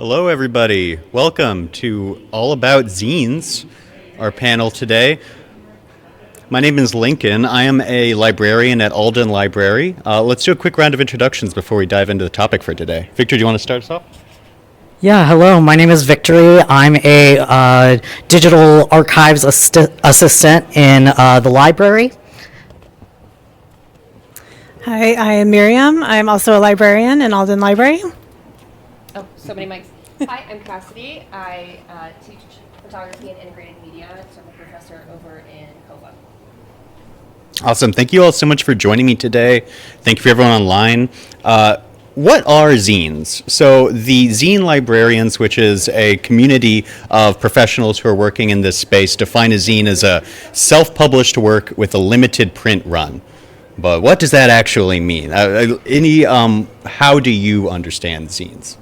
Hello, everybody. Welcome to All About Zines, our panel today. My name is Lincoln. I am a librarian at Alden Library. Let's do a quick round of introductions before we dive into the topic for today. Victor, do you want to start us off? Yeah, hello. My name is Victory. I'm a digital archives assistant in the library. Hi, I am Miriam. I'm also a librarian in Alden Library. Oh, so many mics. Hi, I'm Cassidy. I teach photography and integrated media. I'm a professor over in COVA. Awesome. Thank you all so much for joining me today. Thank you for everyone online. What are zines? So the Zine Librarians, which is a community of professionals who are working in this space, define a zine as a self-published work with a limited print run. But what does that actually mean? How do you understand zines?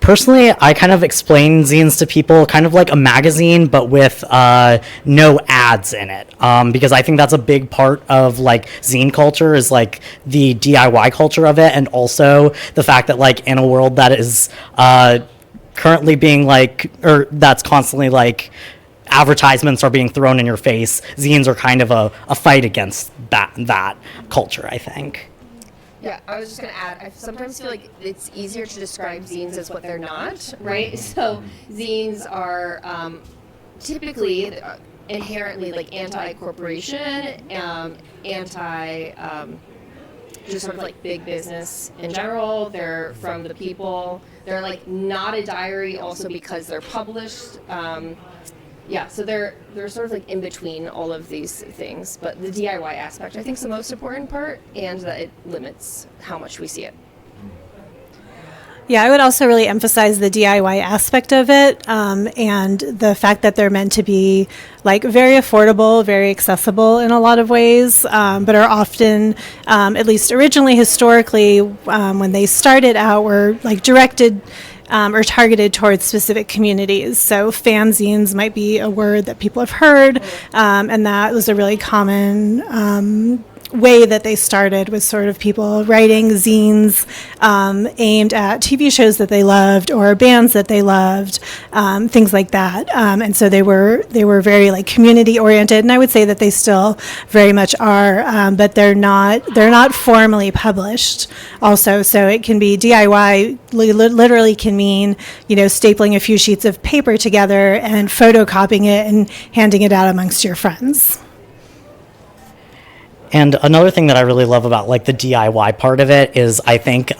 Personally, I kind of explain zines to people kind of like a magazine, but with no ads in it. Because I think that's a big part of like zine culture is like the DIY culture of it. And also the fact that like in a world that is currently being like, or that's constantly like advertisements are being thrown in your face, zines are kind of a fight against that culture, I think. Yeah, I was just going to add, I sometimes feel like it's easier to describe zines as what they're not, right? So zines are typically inherently like anti-corporation, just sort of like big business in general. They're from the people. They're like not a diary also because they're published. Yeah, so they're sort of like in between all of these things, but the DIY aspect I think is the most important part, and that it limits how much we see it. Yeah, I would also really emphasize the DIY aspect of it, and the fact that they're meant to be like very affordable, very accessible in a lot of ways, but are often, at least originally historically, when they started out, were like directed or targeted towards specific communities. So fanzines might be a word that people have heard, and that was a really common way that they started, was sort of people writing zines aimed at TV shows that they loved or bands that they loved, things like that. And so they were very like community oriented, and I would say that they still very much are, but they're not formally published also. So it can be DIY, literally can mean, stapling a few sheets of paper together and photocopying it and handing it out amongst your friends. And another thing that I really love about like the DIY part of it is I think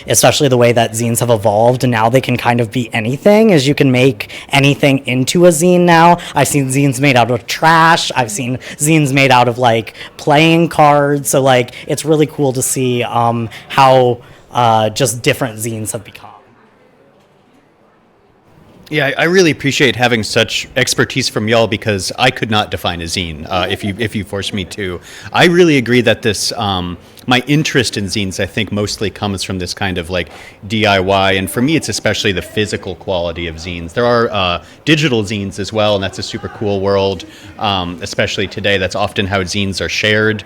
especially the way that zines have evolved and now they can kind of be anything, is you can make anything into a zine now. I've seen zines made out of trash. I've seen zines made out of like playing cards. So like it's really cool to see how just different zines have become. Yeah, I really appreciate having such expertise from y'all, because I could not define a zine if you forced me to. I really agree that this my interest in zines, I think, mostly comes from this kind of like DIY, and for me, it's especially the physical quality of zines. There are digital zines as well, and that's a super cool world, especially today. That's often how zines are shared.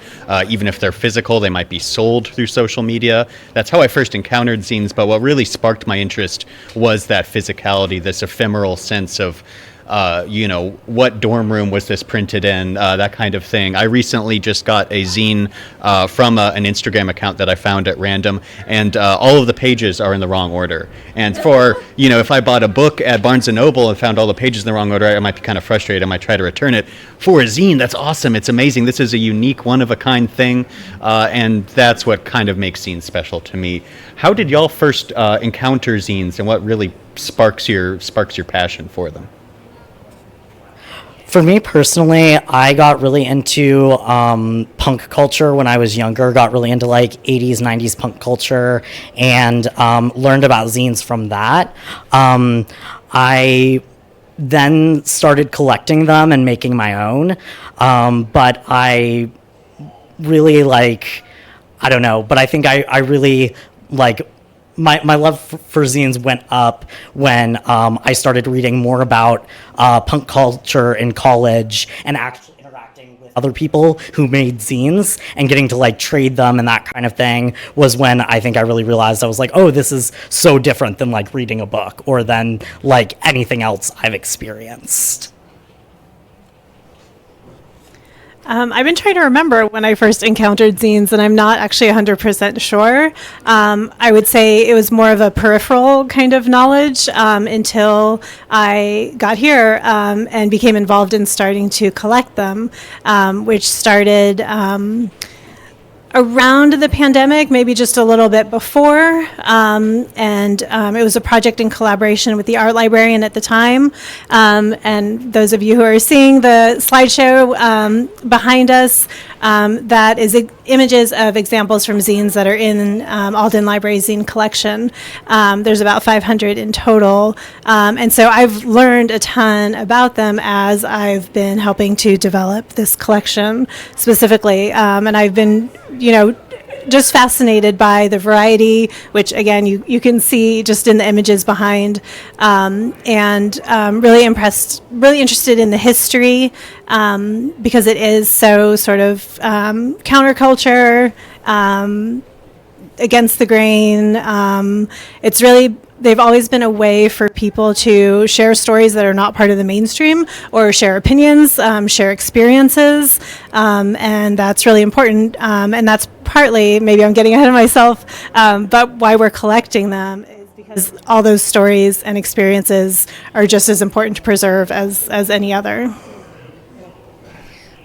Even if they're physical, they might be sold through social media. That's how I first encountered zines, but what really sparked my interest was that physicality, this ephemeral sense of what dorm room was this printed in, that kind of thing. I recently just got a zine from an Instagram account that I found at random, and all of the pages are in the wrong order. And for, if I bought a book at Barnes & Noble and found all the pages in the wrong order, I might be kind of frustrated. I might try to return it. For a zine, that's awesome. It's amazing. This is a unique, one-of-a-kind thing, and that's what kind of makes zines special to me. How did y'all first encounter zines, and what really sparks your passion for them? For me personally, I got really into punk culture when I was younger, got really into like 80s, 90s punk culture, and learned about zines from that. I then started collecting them and making my own, but I really I don't know, but I think I really my love for zines went up when I started reading more about punk culture in college and actually interacting with other people who made zines and getting to like trade them and that kind of thing was when I think I really realized I was like, oh, this is so different than like reading a book or than like anything else I've experienced. I've been trying to remember when I first encountered zines, and I'm not actually 100% sure. I would say it was more of a peripheral kind of knowledge until I got here and became involved in starting to collect them, which started around the pandemic, maybe just a little bit before. It was a project in collaboration with the art librarian at the time. And those of you who are seeing the slideshow behind us, that is images of examples from zines that are in Alden Library zine collection. There's about 500 in total. And so I've learned a ton about them as I've been helping to develop this collection specifically. And I've been, just fascinated by the variety, which again, you can see just in the images behind, and really interested in the history, because it is so sort of counterculture, against the grain. They've always been a way for people to share stories that are not part of the mainstream, or share opinions, share experiences, and that's really important. And that's partly, maybe I'm getting ahead of myself, but why we're collecting them is because all those stories and experiences are just as important to preserve as any other.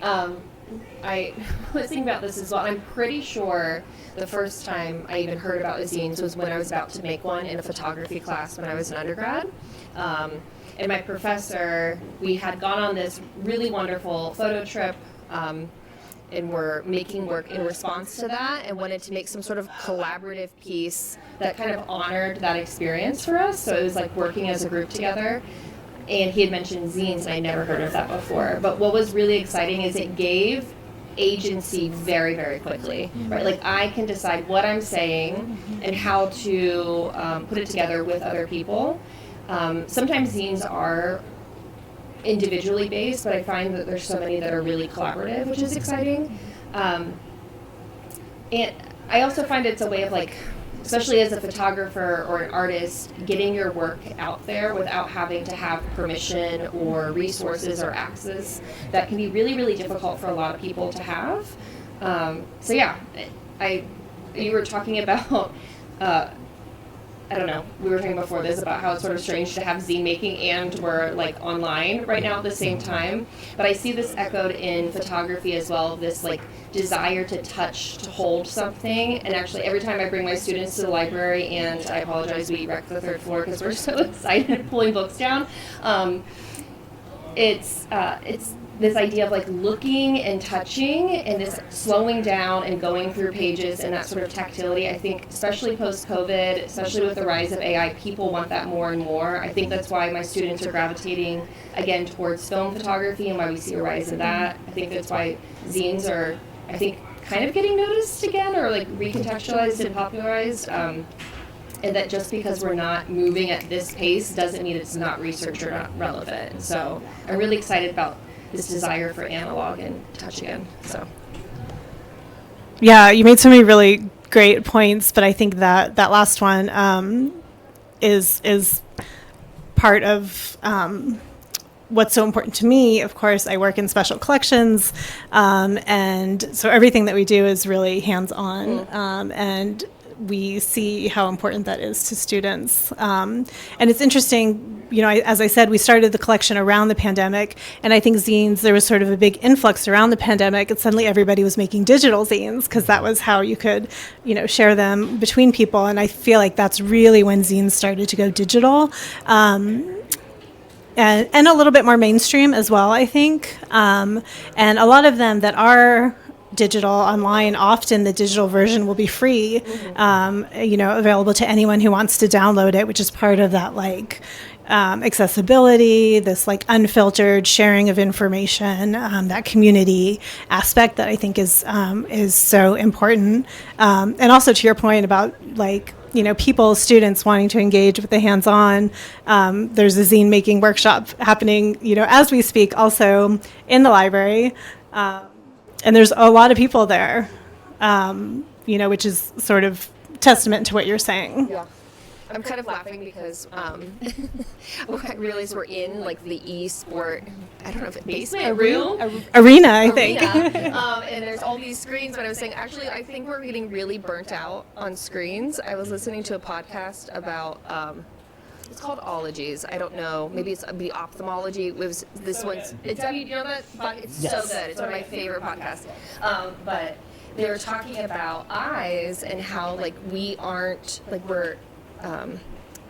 I was thinking about this as well. I'm pretty sure the first time I even heard about zines was when I was about to make one in a photography class when I was an undergrad. And my professor, we had gone on this really wonderful photo trip, and were making work in response to that and wanted to make some sort of collaborative piece that kind of honored that experience for us. So it was like working as a group together. And he had mentioned zines, and I never heard of that before. But what was really exciting is it gave agency very, very quickly, right? Like I can decide what I'm saying and how to put it together with other people. Sometimes zines are individually based, but I find that there's so many that are really collaborative, which is exciting. And I also find it's a way of like, especially as a photographer or an artist, getting your work out there without having to have permission or resources or access that can be really, really difficult for a lot of people to have. So yeah, you were talking about, I don't know, we were talking before this about how it's sort of strange to have zine making and we're like online right now at the same time. But I see this echoed in photography as well, this like desire to touch, to hold something. And actually every time I bring my students to the library, and I apologize, we wreck the third floor because we're so excited pulling books down. It's this idea of like looking and touching and this slowing down and going through pages and that sort of tactility. I think especially post-COVID, especially with the rise of AI, people want that more and more. I think that's why my students are gravitating again towards film photography and why we see a rise of that. I think that's why zines are, I think, kind of getting noticed again or like recontextualized and popularized. And that just because we're not moving at this pace doesn't mean it's not research or not relevant. So I'm really excited about this desire for analog and touch again. So yeah, you made so many really great points, but I think that last one is part of what's so important to me. Of course, I work in special collections, and so everything that we do is really hands-on, and we see how important that is to students. And it's interesting, as I said, we started the collection around the pandemic, and I think zines, there was sort of a big influx around the pandemic, and suddenly everybody was making digital zines because that was how you could, share them between people. And I feel like that's really when zines started to go digital. And a little bit more mainstream as well, I think. And a lot of them that are digital online, often the digital version will be free, available to anyone who wants to download it, which is part of that accessibility, this unfiltered sharing of information, that community aspect that I think is so important. And also to your point about people, students wanting to engage with the hands-on. There's a zine making workshop happening, as we speak, also in the library. and there's a lot of people there, which is sort of testament to what you're saying. Yeah. I'm kind of laughing because I realize we're in like the e-sport, I don't know if it's basement, room? Arena, I think. And there's all these screens, but I was saying, actually, I think we're getting really burnt out on screens. I was listening to a podcast about, it's called Ologies. I don't know, maybe it's the ophthalmology. It was this one's, it's, you know that? It's so good. It's one of my favorite podcasts. But they were talking about eyes and how like we aren't, like we're,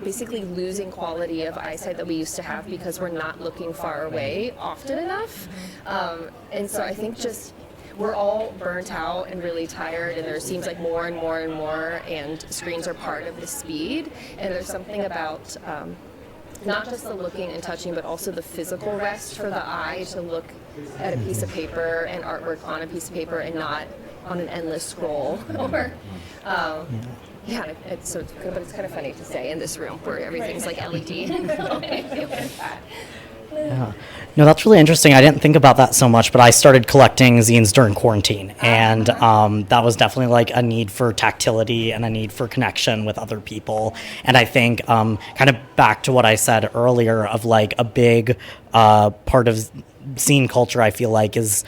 basically losing quality of eyesight that we used to have because we're not looking far away often enough. And so I think just we're all burnt out and really tired, and there seems like more and more and more, and screens are part of the speed. And there's something about not just the looking and touching, but also the physical rest for the eye to look at a piece of paper and artwork on a piece of paper and not on an endless scroll or yeah, it's good, but it's kind of funny to say in this room where everything's like LED. Yeah. No, that's really interesting. I didn't think about that so much, but I started collecting zines during quarantine, and that was definitely like a need for tactility and a need for connection with other people. And I think kind of back to what I said earlier of like a big part of zine culture, I feel like is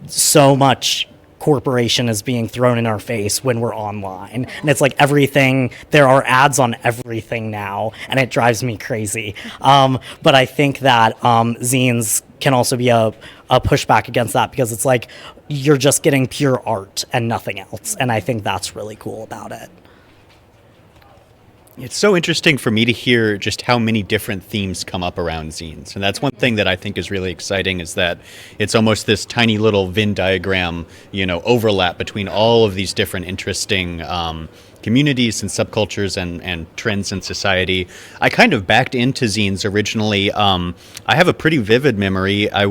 so much corporation is being thrown in our face when we're online, and it's like everything, there are ads on everything now, and it drives me crazy. But I think that zines can also be a pushback against that, because it's like you're just getting pure art and nothing else, and I think that's really cool about it. It's so interesting for me to hear just how many different themes come up around zines. And that's one thing that I think is really exciting, is that it's almost this tiny little Venn diagram, overlap between all of these different interesting communities and subcultures and trends in society. I kind of backed into zines originally. I have a pretty vivid memory. I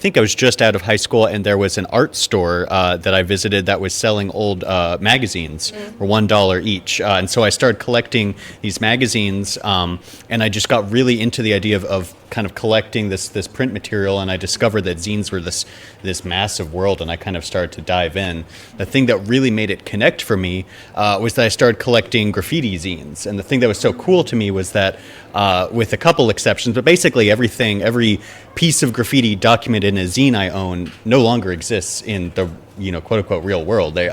think I was just out of high school, and there was an art store that I visited that was selling old magazines for $1 each. And so I started collecting these magazines, and I just got really into the idea of kind of collecting this print material, and I discovered that zines were this massive world, and I kind of started to dive in. The thing that really made it connect for me was that I started collecting graffiti zines. And the thing that was so cool to me was that, with a couple exceptions, but basically every piece of graffiti documented in a zine I own no longer exists in the quote unquote real world. They've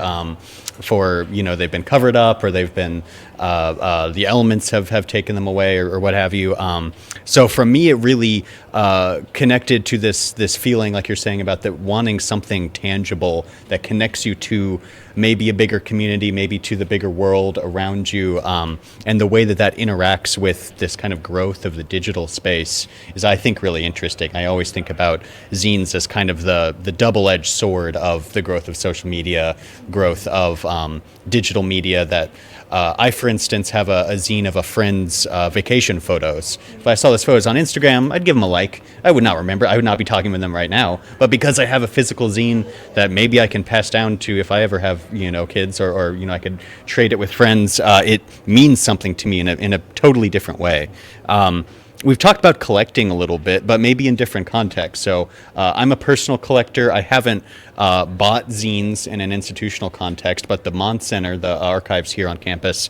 been covered up, or they've been the elements have taken them away, or what have you. So for me, it really connected to this feeling, like you're saying, about that wanting something tangible that connects you to maybe a bigger community, maybe to the bigger world around you, and the way that interacts with this kind of growth of the digital space is, I think, really interesting. I always think about zines as kind of the double-edged sword of the growth of social media, growth of digital media. That I, for instance, have a zine of a friend's vacation photos. If I saw those photos on Instagram, I'd give them a like. I would not remember. I would not be talking with them right now. But because I have a physical zine that maybe I can pass down to, if I ever have kids, or I could trade it with friends, it means something to me in a totally different way. We've talked about collecting a little bit, but maybe in different contexts. So I'm a personal collector. I haven't bought zines in an institutional context, but the Mont Center, the archives here on campus,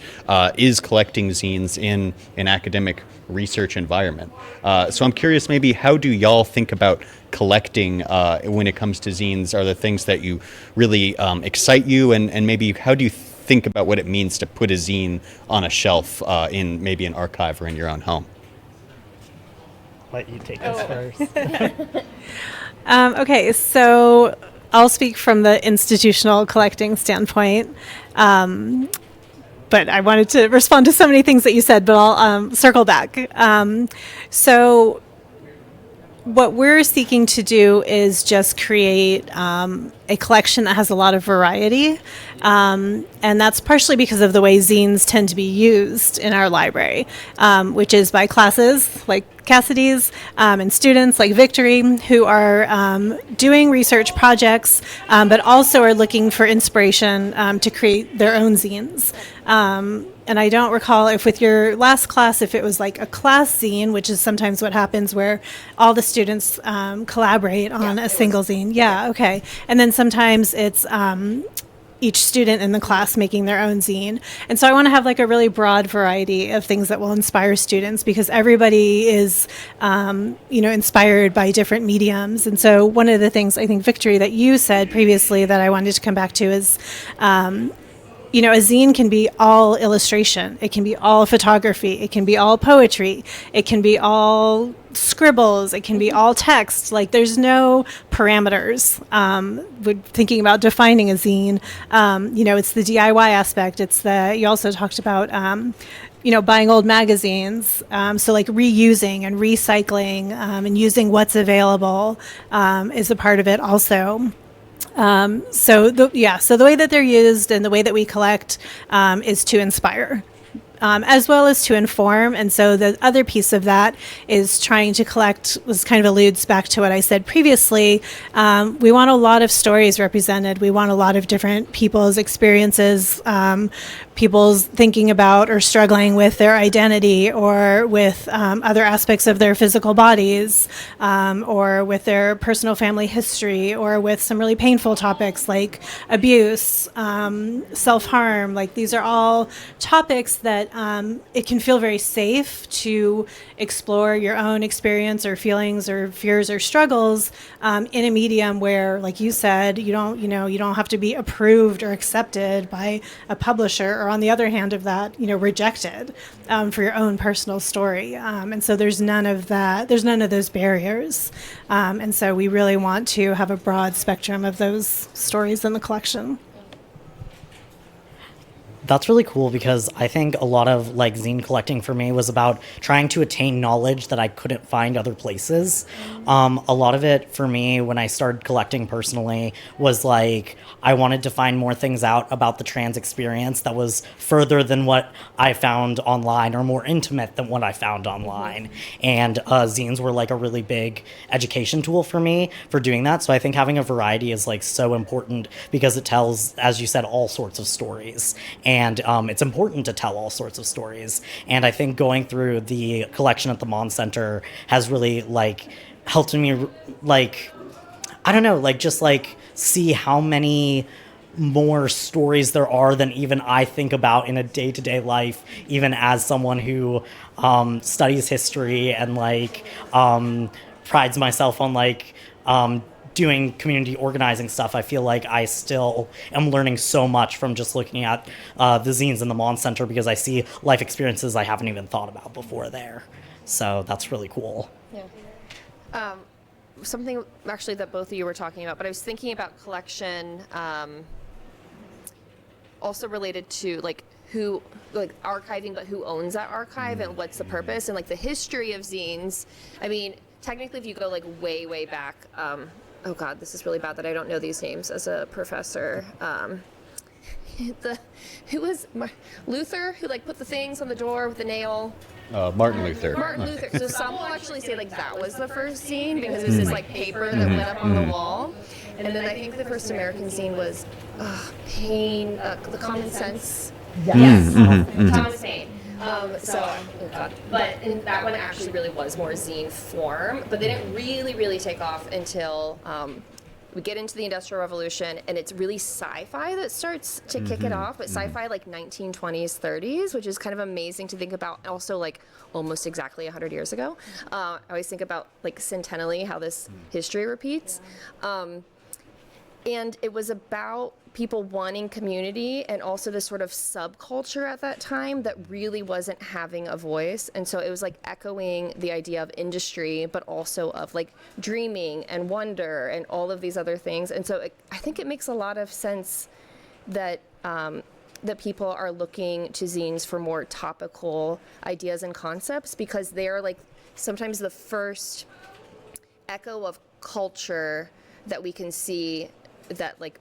is collecting zines in an academic research environment. So I'm curious, maybe how do y'all think about collecting when it comes to zines? Are there things that you really excite you, and maybe how do you think about what it means to put a zine on a shelf in maybe an archive or in your own home? Let you take this first. Okay, so I'll speak from the institutional collecting standpoint. But I wanted to respond to so many things that you said, but I'll circle back. So what we're seeking to do is just create a collection that has a lot of variety. And that's partially because of the way zines tend to be used in our library, which is by classes like Cassidy's and students like Victory who are doing research projects, but also are looking for inspiration to create their own zines. And I don't recall if with your last class, if it was like a class zine, which is sometimes what happens where all the students collaborate on a single zine. Yeah, okay. And then sometimes it's each student in the class making their own zine. And so I want to have like a really broad variety of things that will inspire students because everybody is, inspired by different mediums. And so one of the things I think, Victory, that you said previously that I wanted to come back to is, a zine can be all illustration. It can be all photography. It can be all poetry. It can be all scribbles. It can be all text. Like there's no parameters. When thinking about defining a zine, it's the DIY aspect. You also talked about, buying old magazines. So like reusing and recycling and using what's available is a part of it also. So the way that they're used and the way that we collect is to inspire. As well as to inform. And so the other piece of that is trying to collect, this kind of alludes back to what I said previously. We want a lot of stories represented. We want a lot of different people's experiences, people's thinking about or struggling with their identity or with other aspects of their physical bodies or with their personal family history or with some really painful topics like abuse, self-harm. Like these are all topics that it can feel very safe to explore your own experience or feelings or fears or struggles in a medium where, like you said, you don't have to be approved or accepted by a publisher, or on the other hand of that, rejected for your own personal story. And so there's none of that. There's none of those barriers. And so we really want to have a broad spectrum of those stories in the collection. That's really cool because I think a lot of like zine collecting for me was about trying to attain knowledge that I couldn't find other places. A lot of it for me when I started collecting personally was like I wanted to find more things out about the trans experience that was further than what I found online or more intimate than what I found online. And zines were like a really big education tool for me for doing that. So I think having a variety is like so important because it tells, as you said, all sorts of stories. And it's important to tell all sorts of stories. And I think going through the collection at the Mon Center has really like helped me like, I don't know, like just like see how many more stories there are than even I think about in a day-to-day life, even as someone who studies history and like prides myself on like doing community organizing stuff. I feel like I still am learning so much from just looking at the zines in the Mon Center because I see life experiences I haven't even thought about before there. So that's really cool. Yeah. Something actually that both of you were talking about, but I was thinking about collection also related to like who, like archiving, but who owns that archive and what's the purpose and like the history of zines. I mean, technically if you go like way, way back, oh God, this is really bad that I don't know these names as a professor. Who was Luther, who like put the things on the door with the nail? Martin Luther. Martin Luther. So some will actually say like that was the first zine because it was this like paper that went up on the wall. And then I think the first American zine was Paine, the Common Sense. Yes, Thomas Paine. Oh God. But that one actually really was more zine form, but they didn't really take off until we get into the Industrial Revolution, and it's really sci-fi that starts to kick it off, but sci-fi like 1920s, 30s, which is kind of amazing to think about. Also, like almost exactly 100 years ago. I always think about like centennially, how this history repeats. And it was about people wanting community and also this sort of subculture at that time that really wasn't having a voice. And so it was like echoing the idea of industry, but also of like dreaming and wonder and all of these other things. And so I think it makes a lot of sense that that people are looking to zines for more topical ideas and concepts because they're like sometimes the first echo of culture that we can see that like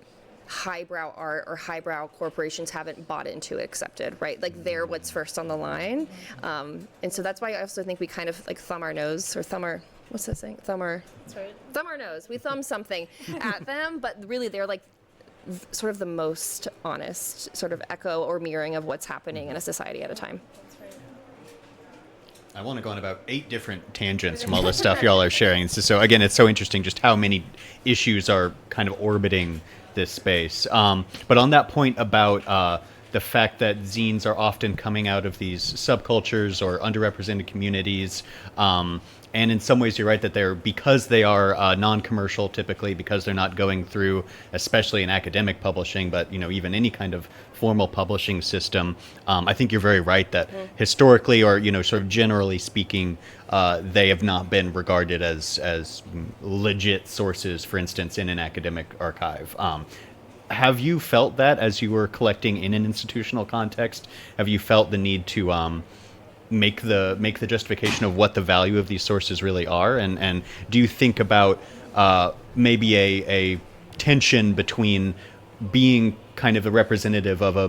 highbrow art or highbrow corporations haven't bought into accepted, right? Like they're what's first on the line. And so that's why I also think we kind of like thumb our nose or thumb our, what's that saying? Thumb our nose. We thumb something at them, but really they're like sort of the most honest sort of echo or mirroring of what's happening in a society at a time. I want to go on about 8 different tangents from all the stuff y'all are sharing. So again, it's so interesting just how many issues are kind of orbiting this space. But on that point about the fact that zines are often coming out of these subcultures or underrepresented communities, and in some ways you're right that because they are non-commercial typically, because they're not going through, especially in academic publishing, but even any kind of formal publishing system. I think you're very right that historically, or sort of generally speaking, they have not been regarded as legit sources, for instance, in an academic archive. Have you felt that as you were collecting in an institutional context? Have you felt the need to make the justification of what the value of these sources really are? And do you think about maybe a tension between being kind of a representative of a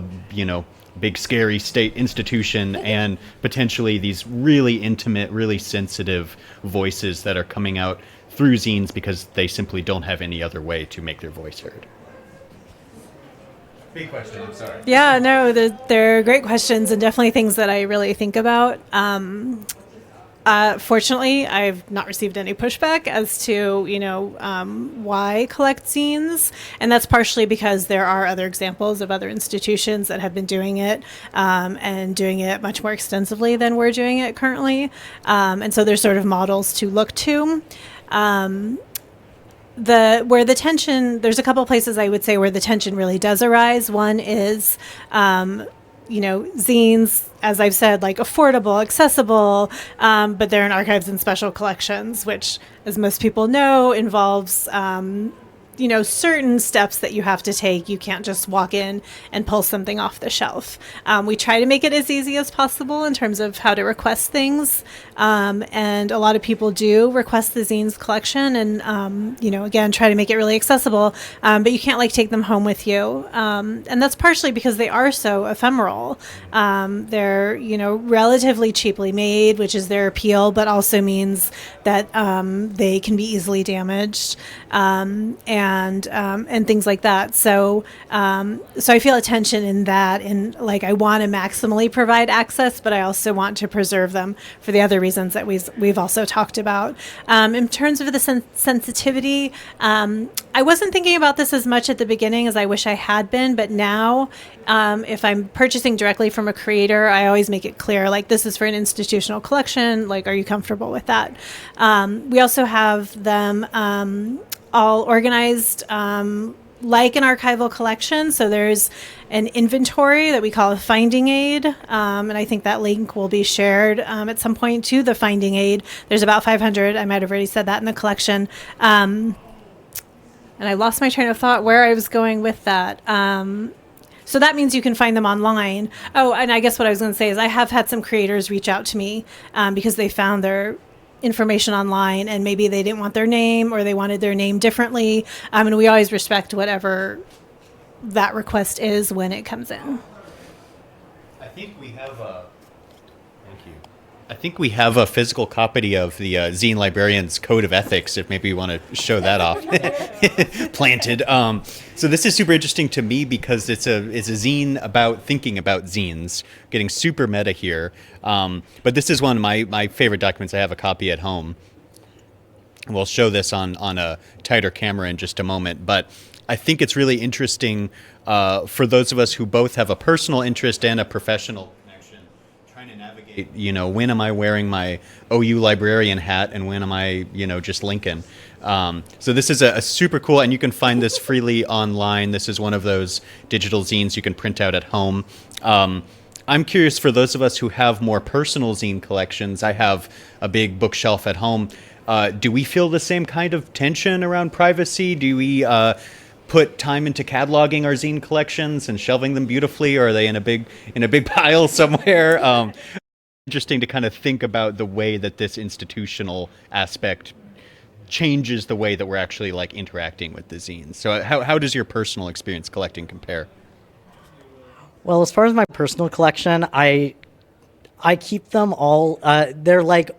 big scary state institution and potentially these really intimate, really sensitive voices that are coming out through zines because they simply don't have any other way to make their voice heard? Big question, I'm sorry. Yeah, no, they're great questions and definitely things that I really think about. Fortunately, I've not received any pushback as to, why collect zines. And that's partially because there are other examples of other institutions that have been doing it and doing it much more extensively than we're doing it currently. And so there's sort of models to look to. There's a couple places I would say where the tension really does arise. One is, zines, as I've said, like affordable, accessible, but they're in archives and special collections, which, as most people know, involves certain steps that you have to take. You can't just walk in and pull something off the shelf. We try to make it as easy as possible in terms of how to request things. And a lot of people do request the zines collection and, again, try to make it really accessible. But you can't take them home with you. And that's partially because they are so ephemeral. They're, relatively cheaply made, which is their appeal, but also means that they can be easily damaged. And things like that. So I feel a tension in that, and I want to maximally provide access, but I also want to preserve them for the other reasons that we've also talked about. In terms of the sensitivity, I wasn't thinking about this as much at the beginning as I wish I had been, but now if I'm purchasing directly from a creator, I always make it clear, this is for an institutional collection, are you comfortable with that? We also have them all organized like an archival collection. So there's an inventory that we call a finding aid. And I think that link will be shared at some point to the finding aid. There's about 500. I might have already said that in the collection. And I lost my train of thought where I was going with that. So that means you can find them online. Oh, and I guess what I was going to say is I have had some creators reach out to me because they found their information online and maybe they didn't want their name or they wanted their name differently. And we always respect whatever that request is when it comes in. I think we have a... Thank you. I think we have a physical copy of the Zine Librarian's Code of Ethics, if maybe you want to show that off. Planted. So this is super interesting to me because it's a zine about thinking about zines, getting super meta here. But this is one of my favorite documents. I have a copy at home. We'll show this on a tighter camera in just a moment. But I think it's really interesting for those of us who both have a personal interest and a professional connection, trying to navigate, when am I wearing my OU librarian hat and when am I, just Lincoln? So this is a super cool, and you can find this freely online. This is one of those digital zines you can print out at home. I'm curious, for those of us who have more personal zine collections, I have a big bookshelf at home. Do we feel the same kind of tension around privacy? Do we put time into cataloging our zine collections and shelving them beautifully, or are they in a big pile somewhere? Interesting to kind of think about the way that this institutional aspect changes the way that we're actually like interacting with the zines. So how does your personal experience collecting compare? Well, as far as my personal collection, I keep them all. They're like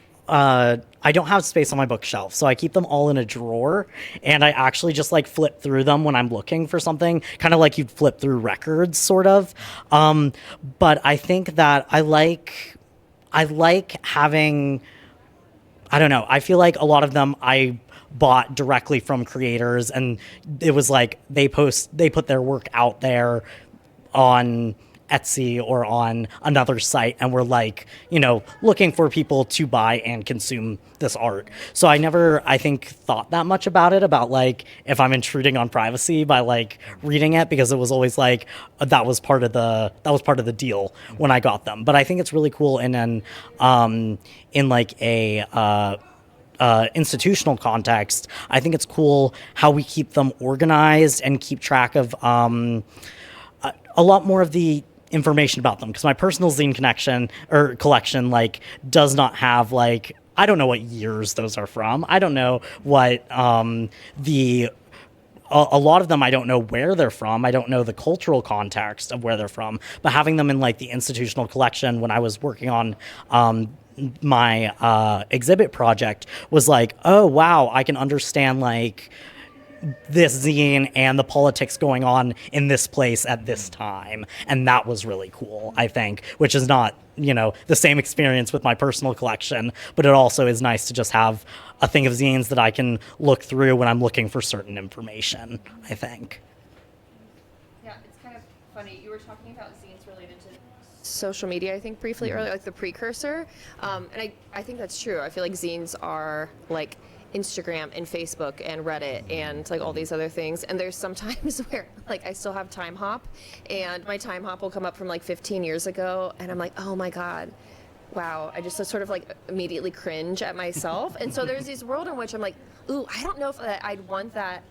I don't have space on my bookshelf, so I keep them all in a drawer, and I actually just like flip through them when I'm looking for something, kind of like you'd flip through records, sort of. But I think that I like having. I don't know. I feel like a lot of them I bought directly from creators, and it was like they put their work out there on Etsy or on another site, and we're like, looking for people to buy and consume this art. So I never, I think, thought that much about it, about like if I'm intruding on privacy by like reading it, because it was always like that was part of the deal when I got them. But I think it's really cool in like a institutional context. I think it's cool how we keep them organized and keep track of a lot more of the information about them, because my personal zine collection like does not have like, I don't know what years those are from. I don't know what a lot of them, I don't know where they're from. I don't know the cultural context of where they're from. But having them in like the institutional collection when I was working on my exhibit project was like, oh wow, I can understand like this zine and the politics going on in this place at this time. And that was really cool, I think, which is not, the same experience with my personal collection, but it also is nice to just have a thing of zines that I can look through when I'm looking for certain information, I think. Yeah, it's kind of funny. You were talking about zines related to social media, I think, briefly earlier, like the precursor. And I think that's true. I feel like zines are like Instagram and Facebook and Reddit and like all these other things. And there's sometimes where like I still have Time Hop, and my Time Hop will come up from like 15 years ago, and I'm like, oh my God, wow. I just sort of like immediately cringe at myself. And so there's this world in which I'm like, ooh, I don't know if I'd want that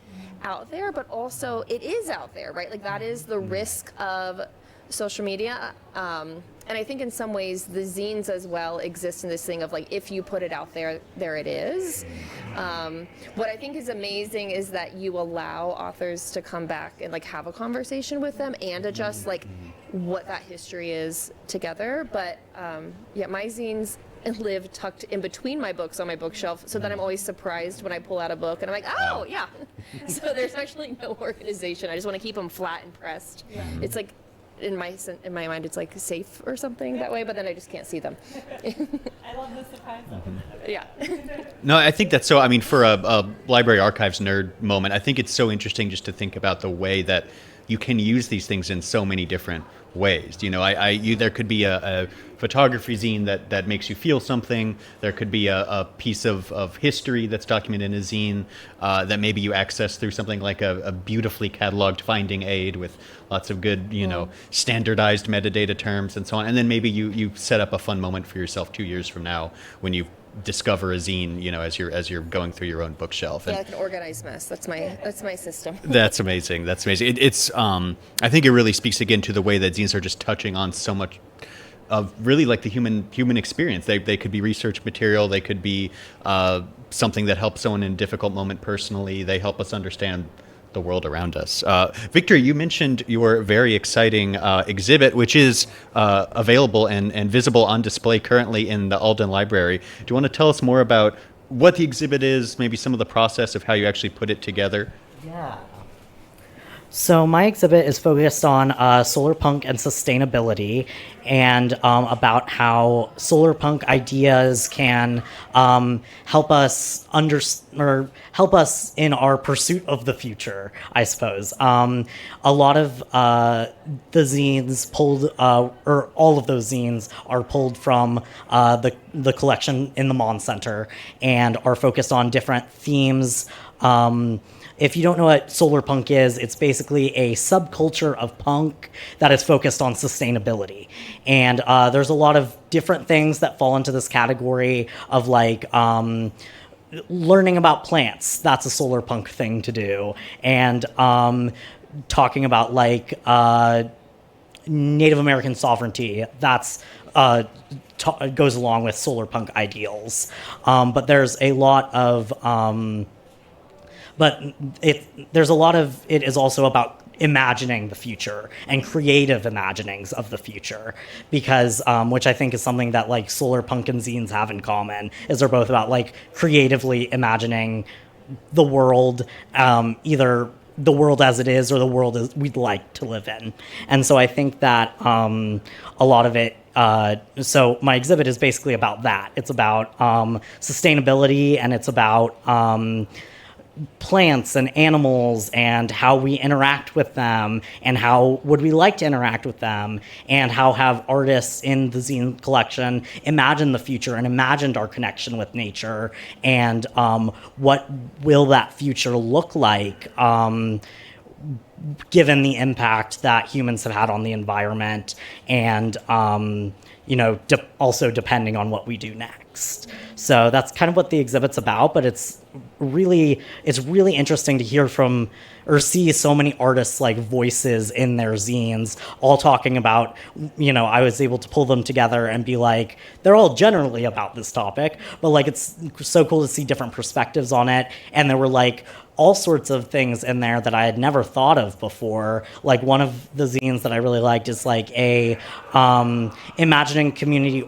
out there, but also it is out there, right? Like that is the risk of social media. And I think in some ways the zines as well exist in this thing of like, if you put it out there, there it is. What I think is amazing is that you allow authors to come back and like have a conversation with them and adjust like what that history is together. But yeah, my zines live tucked in between my books on my bookshelf, so that I'm always surprised when I pull out a book and I'm like, oh yeah. So there's actually no organization. I just want to keep them flat and pressed. Yeah. It's like, in my mind, it's like safe or something that way, but then I just can't see them. I love the surprise. Yeah. No, I think that's so, I mean, for a library archives nerd moment, I think it's so interesting just to think about the way that you can use these things in so many different ways. There could be a photography zine that makes you feel something. There could be a piece of history that's documented in a zine that maybe you access through something like a beautifully cataloged finding aid with lots of good, standardized metadata terms and so on. And then maybe you set up a fun moment for yourself 2 years from now when you discover a zine, as you're going through your own bookshelf. Yeah, like an organized mess. That's my system. That's amazing. That's amazing. It's I think it really speaks again to the way that zines are just touching on so much of really like the human experience. They could be research material. They could be something that helps someone in a difficult moment personally. They help us understand the world around us. Victor, you mentioned your very exciting exhibit, which is available and visible on display currently in the Alden Library. Do you want to tell us more about what the exhibit is, maybe some of the process of how you actually put it together? Yeah. So my exhibit is focused on solar punk and sustainability, and about how solar punk ideas can help us help us in our pursuit of the future, I suppose. A lot of the zines pulled, or all of those zines are pulled from the collection in the Mon Center and are focused on different themes. If you don't know what solar punk is, it's basically a subculture of punk that is focused on sustainability. And there's a lot of different things that fall into this category of like learning about plants. That's a solar punk thing to do. And talking about like Native American sovereignty. That's goes along with solar punk ideals. But there's a lot of there's a lot of it is also about imagining the future and creative imaginings of the future, because which I think is something that like solar punk and zines have in common, is they're both about like creatively imagining the world, either the world as it is or the world as we'd like to live in. And so I think that a lot of it, so my exhibit is basically about that. It's about sustainability, and it's about plants and animals and how we interact with them, and how would we like to interact with them, and how have artists in the zine collection imagined the future and imagined our connection with nature, and what will that future look like given the impact that humans have had on the environment, and also depending on what we do next. So that's kind of what the exhibit's about, but it's really interesting to hear from or see so many artists like voices in their zines all talking about, I was able to pull them together and be like, they're all generally about this topic, but like it's so cool to see different perspectives on it. And there were like all sorts of things in there that I had never thought of before. Like one of the zines that I really liked is like imagining community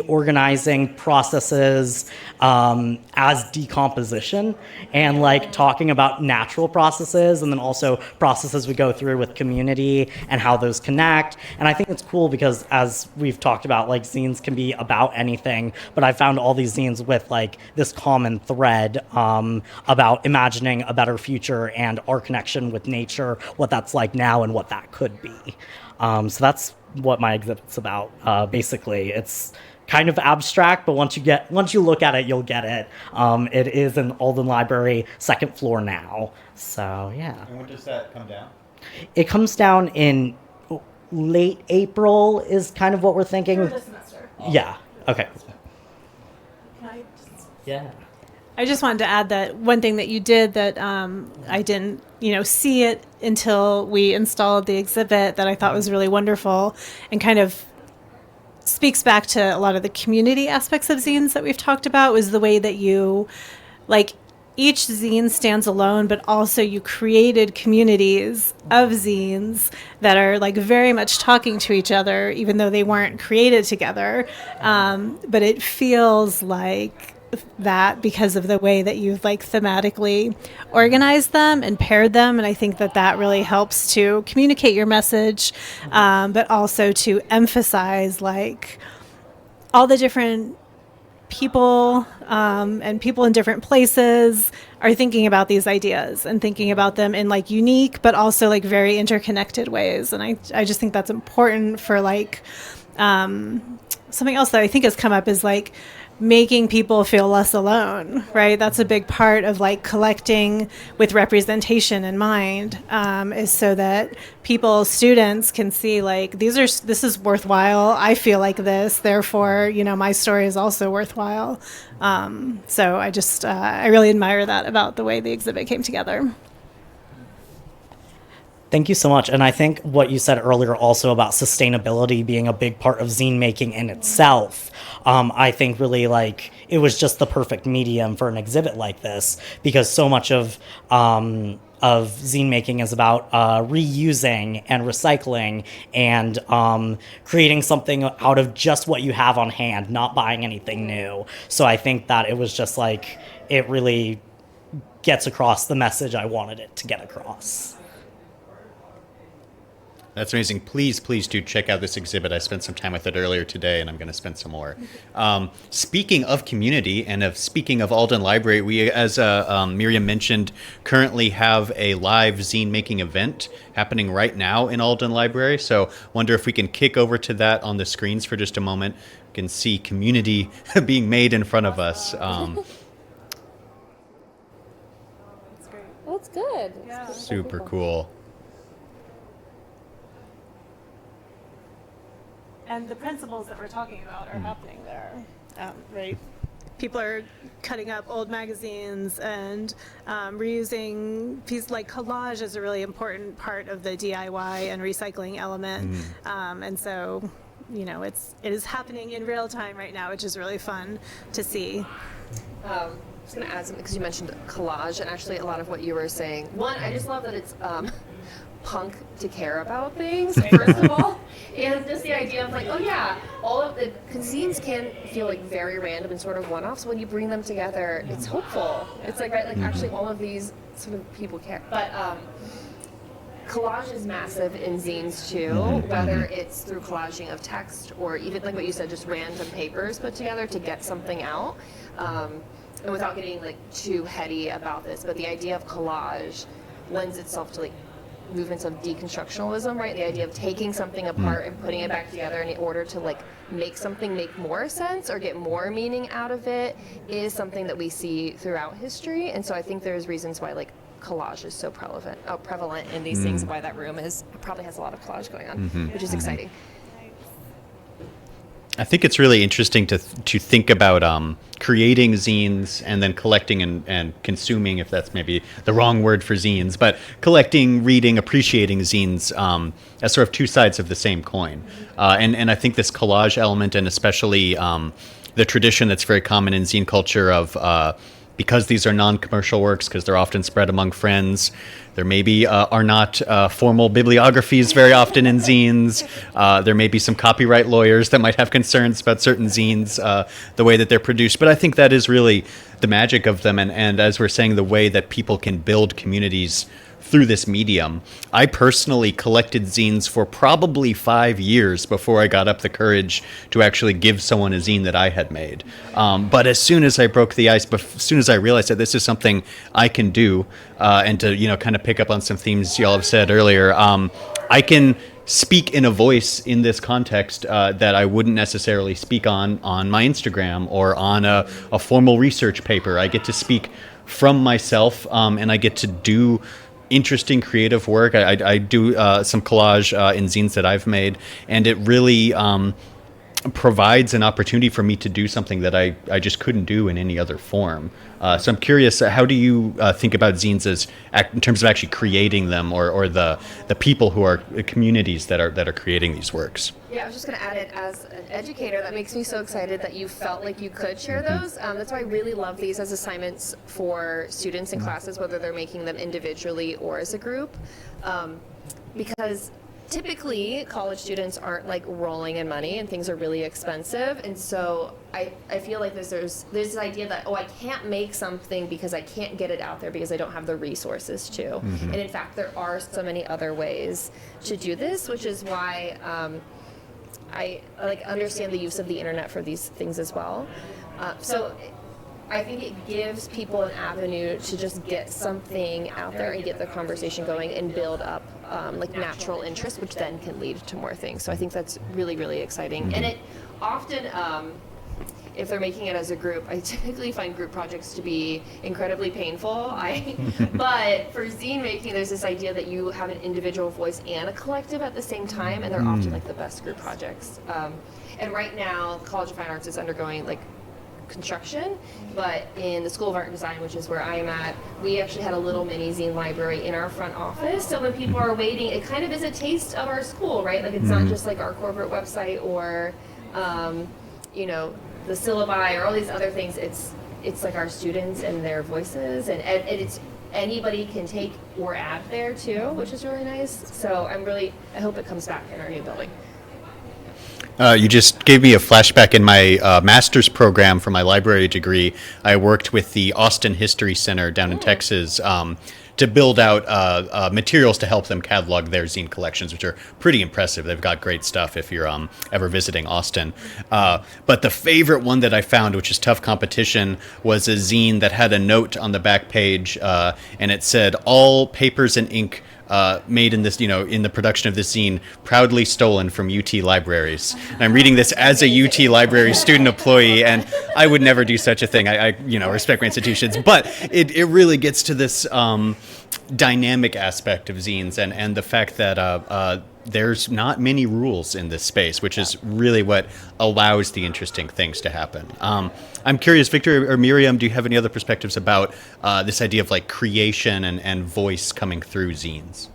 organizing processes as decomposition, and like talking about natural processes and then also processes we go through with community and how those connect. And I think it's cool because, as we've talked about, like zines can be about anything, but I found all these zines with like this common thread about imagining a better future and our connection with nature, what that's like now and what that could be. So that's what my exhibit's about. Basically, it's kind of abstract, but once you look at it, you'll get it. It is in Alden Library, second floor now. So yeah. And when does that come down? It comes down in late April is kind of what we're thinking. For this semester. Yeah. Okay. Can I Yeah. I just wanted to add that one thing that you did that I didn't, see it until we installed the exhibit, that I thought was really wonderful and kind of speaks back to a lot of the community aspects of zines that we've talked about, was the way that you, like, each zine stands alone, but also you created communities of zines that are like very much talking to each other, even though they weren't created together. But it feels like that because of the way that you've like thematically organized them and paired them. And I think that that really helps to communicate your message, but also to emphasize like all the different people and people in different places are thinking about these ideas and thinking about them in like unique but also like very interconnected ways. And I just think that's important for like something else that I think has come up is like making people feel less alone, right? That's a big part of like collecting with representation in mind, is so that people, students can see like this is worthwhile. I feel like this, therefore, my story is also worthwhile. So I just, I really admire that about the way the exhibit came together. Thank you so much. And I think what you said earlier also about sustainability being a big part of zine making in itself, I think really like it was just the perfect medium for an exhibit like this, because so much of zine making is about reusing and recycling and creating something out of just what you have on hand, not buying anything new. So I think that it was just like, it really gets across the message I wanted it to get across. That's amazing. Please do check out this exhibit. I spent some time with it earlier today, and I'm going to spend some more. Speaking of community and speaking of Alden Library, we, as Miriam mentioned, currently have a live zine making event happening right now in Alden Library. So wonder if we can kick over to that on the screens for just a moment. We can see community being made in front of us. That's great. Well, that's good. Yeah. Super cool. And the principles that we're talking about are happening there, right? people are cutting up old magazines and reusing pieces. Like collage is a really important part of the DIY and recycling element, and so it is happening in real time right now, which is really fun to see. I was going to add something because you mentioned collage, and actually a lot of what you were saying. One, I just love that it's punk to care about things, first of all, and just the idea of like, oh yeah, all of the zines can feel like very random and sort of one-offs. When you bring them together, it's hopeful. It's like, right, like actually all of these sort of people care. But collage is massive in zines too, whether it's through collaging of text or even like what you said, just random papers put together to get something out. And without getting like too heady about this, but the idea of collage lends itself to like movements of deconstructionalism, right? The idea of taking something apart and putting it back together in order to like make something make more sense or get more meaning out of it is something that we see throughout history. And so I think there's reasons why like collage is so prevalent in these things, and why that room probably has a lot of collage going on, which is exciting. I think it's really interesting to think about creating zines and then collecting and consuming, if that's maybe the wrong word for zines, but collecting, reading, appreciating zines as sort of two sides of the same coin. And I think this collage element, and especially the tradition that's very common in zine culture of because these are non-commercial works, because they're often spread among friends, there maybe are not formal bibliographies very often in zines. There may be some copyright lawyers that might have concerns about certain zines, the way that they're produced. But I think that is really the magic of them. And as we're saying, the way that people can build communities through this medium. I personally collected zines for probably 5 years before I got up the courage to actually give someone a zine that I had made. But as soon as I broke the ice, as soon as I realized that this is something I can do, and to kind of pick up on some themes y'all have said earlier, I can speak in a voice in this context that I wouldn't necessarily speak on my Instagram or on a formal research paper. I get to speak from myself, and I get to do interesting creative work. I do some collage in zines that I've made, and it really provides an opportunity for me to do something that I just couldn't do in any other form. So I'm curious, how do you think about zines as in terms of actually creating them, or the people who are communities that are creating these works? Yeah, I was just going to add it as an educator. That makes me so excited that you felt like you could share those. That's why I really love these as assignments for students in classes, whether they're making them individually or as a group, because typically college students aren't like rolling in money and things are really expensive, and so I feel like there's this idea that, I can't make something because I can't get it out there because I don't have the resources to. And in fact, there are so many other ways to do this, which is why I understand the use of the internet for these things as well. So I think it gives people an avenue to just get something out there and get the conversation going and build up natural interest, which then can lead to more things. So I think that's really, really exciting. And it often, if they're making it as a group, I typically find group projects to be incredibly painful. But for zine making, there's this idea that you have an individual voice and a collective at the same time, and they're often like the best group projects. And right now, College of Fine Arts is undergoing construction, but in the School of Art and Design, which is where I'm at, we actually had a little mini zine library in our front office. So when people are waiting, it kind of is a taste of our school, right? Like it's not just like our corporate website or, the syllabi or all these other things. It's like our students and their voices, and it's anybody can take or add there too, which is really nice. So I hope it comes back in our new building. You just gave me a flashback. In my master's program for my library degree, I worked with the Austin History Center down in Texas to build out materials to help them catalog their zine collections, which are pretty impressive. They've got great stuff if you're ever visiting Austin. But the favorite one that I found, which is tough competition, was a zine that had a note on the back page, and it said, "All papers and ink made in this, in the production of this zine, proudly stolen from UT libraries." And I'm reading this as a UT library student employee, and I would never do such a thing. I respect my institutions, but it really gets to this dynamic aspect of zines, and the fact that there's not many rules in this space, which is really what allows the interesting things to happen. I'm curious, Victor or Miriam, do you have any other perspectives about this idea of like creation and voice coming through zines?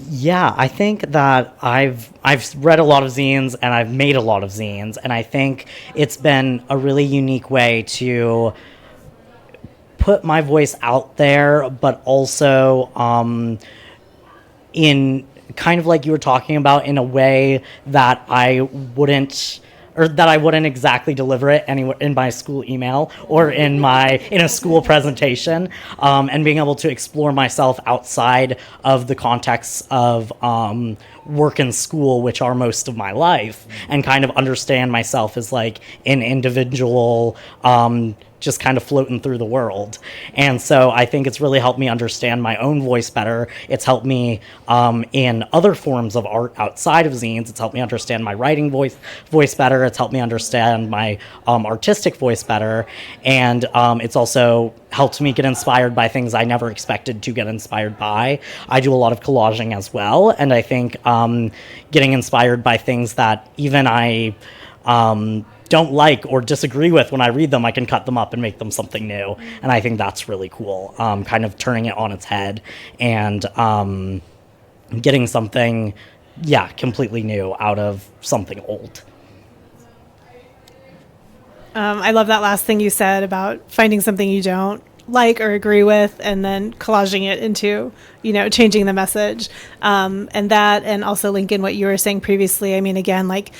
Yeah, I think that I've read a lot of zines and I've made a lot of zines, and I think it's been a really unique way to put my voice out there, but also in kind of like you were talking about, in a way that I wouldn't exactly deliver it anywhere in my school email or in a school presentation, and being able to explore myself outside of the context of work and school, which are most of my life, and kind of understand myself as like an individual, just kind of floating through the world. And so I think it's really helped me understand my own voice better. It's helped me in other forms of art outside of zines. It's helped me understand my writing voice better. It's helped me understand my artistic voice better. And it's also helped me get inspired by things I never expected to get inspired by. I do a lot of collaging as well. And I think getting inspired by things that even I don't like or disagree with, when I read them, I can cut them up and make them something new. And I think that's really cool, kind of turning it on its head and getting something, completely new out of something old. I love that last thing you said about finding something you don't like or agree with and then collaging it into, changing the message. And also link in what you were saying previously. I mean, again, like,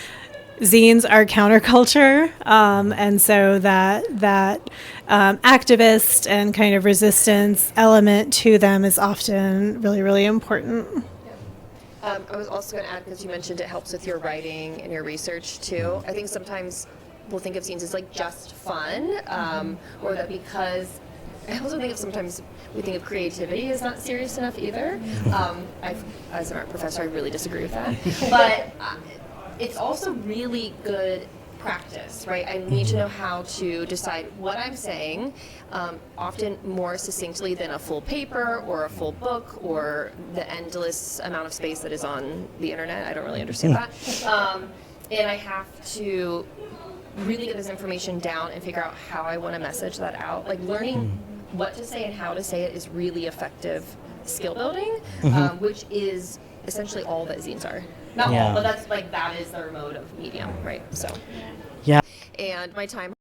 zines are counterculture, and so that activist and kind of resistance element to them is often really, really important. I was also going to add, because you mentioned it helps with your writing and your research too. I think sometimes we'll think of zines as like just fun, or that because. I also think sometimes we think of creativity as not serious enough either. As an art professor, I really disagree with that. But it's also really good practice, right? I need to know how to decide what I'm saying, often more succinctly than a full paper or a full book or the endless amount of space that is on the internet. I don't really understand that. And I have to really get this information down and figure out how I want to message that out. Like, learning what to say and how to say it is really effective skill building, which is essentially all that zines are. Not all, but that is their mode of medium, right? So. Yeah. And my time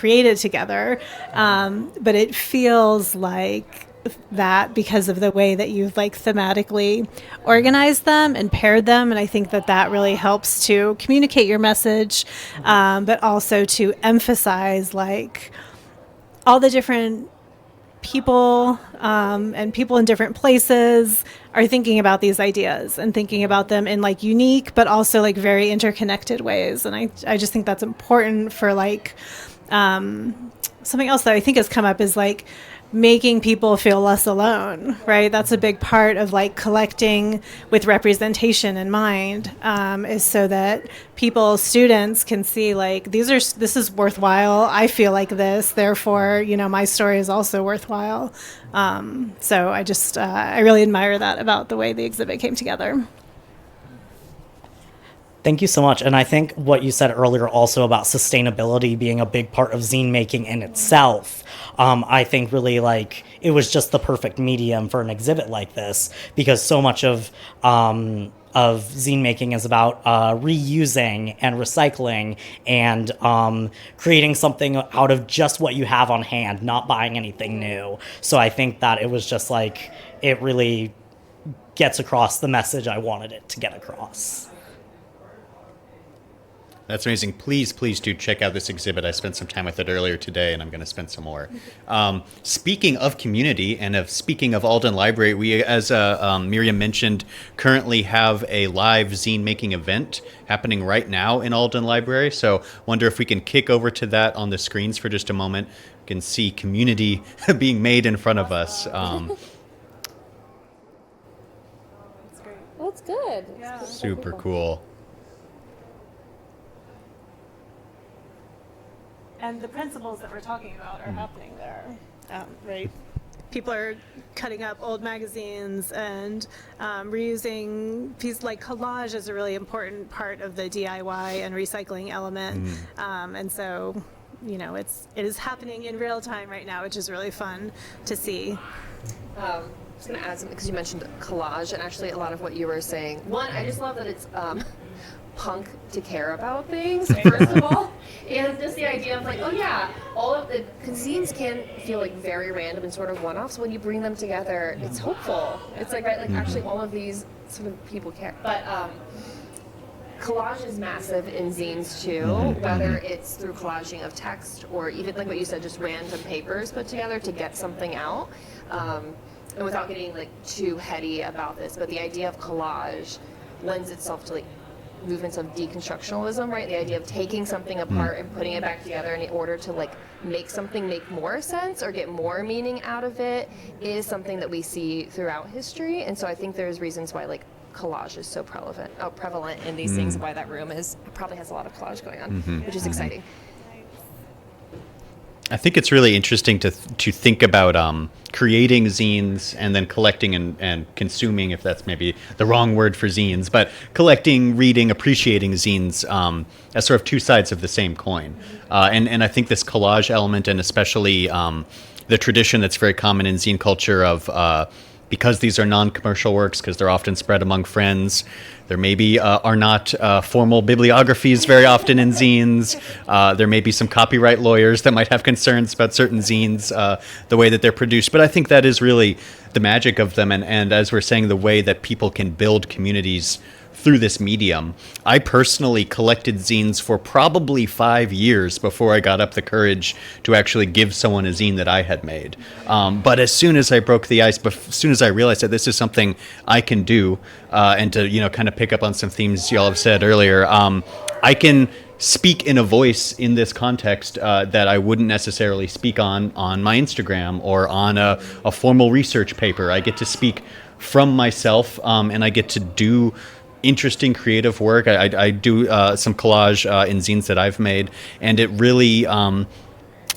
created together. But it feels like that because of the way that you've like thematically organized them and paired them. And I think that that really helps to communicate your message, but also to emphasize like all the different people and people in different places are thinking about these ideas and thinking about them in like unique but also like very interconnected ways. And I just think that's important for like something else that I think has come up is like making people feel less alone, right? That's a big part of like collecting with representation in mind, is so that people, students can see like this is worthwhile. I feel like this, therefore, you know, my story is also worthwhile. So I just I really admire that about the way the exhibit came together. Thank you so much. And I think what you said earlier also about sustainability being a big part of zine making in itself, I think really like it was just the perfect medium for an exhibit like this, because so much of zine making is about reusing and recycling and creating something out of just what you have on hand, not buying anything new. So I think that it was just like, it really gets across the message I wanted it to get across. That's amazing. Please do check out this exhibit. I spent some time with it earlier today, and I'm going to spend some more. Speaking of community and speaking of Alden Library, we, as Miriam mentioned, currently have a live zine making event happening right now in Alden Library. So wonder if we can kick over to that on the screens for just a moment. You can see community being made in front of us. That's good. Yeah. Super cool. And the principles that we're talking about are happening there, right? People are cutting up old magazines and reusing pieces. Like collage is a really important part of the DIY and recycling element. And so, you know, it is happening in real time right now, which is really fun to see. I was going to add something because you mentioned collage, and actually a lot of what you were saying. One, I just love that it's punk to care about things, first of all, and just the idea of like, oh yeah, all of the zines can feel like very random and sort of one-offs. When you bring them together, it's hopeful. It's like, right, like actually all of these sort of people care. But collage is massive in zines too, whether it's through collaging of text or even like what you said, just random papers put together to get something out. And without getting like too heady about this, but the idea of collage lends itself to like movements of deconstructionalism, right? The idea of taking something apart and putting it back together in order to like make something make more sense or get more meaning out of it is something that we see throughout history. And so I think there's reasons why like collage is so prevalent in these things, and why that room probably has a lot of collage going on, which is exciting. I think it's really interesting to think about creating zines and then collecting and consuming, if that's maybe the wrong word for zines, but collecting, reading, appreciating zines as sort of two sides of the same coin. And I think this collage element, and especially the tradition that's very common in zine culture of because these are non-commercial works, because they're often spread among friends. There maybe are not formal bibliographies very often in zines. There may be some copyright lawyers that might have concerns about certain zines, the way that they're produced. But I think that is really the magic of them. And as we're saying, the way that people can build communities through this medium. I personally collected zines for probably 5 years before I got up the courage to actually give someone a zine that I had made. But as soon as I broke the ice, as soon as I realized that this is something I can do, and to kind of pick up on some themes y'all have said earlier, I can speak in a voice in this context that I wouldn't necessarily speak on my Instagram or on a formal research paper. I get to speak from myself, and I get to do interesting creative work. I do some collage in zines that I've made, and it really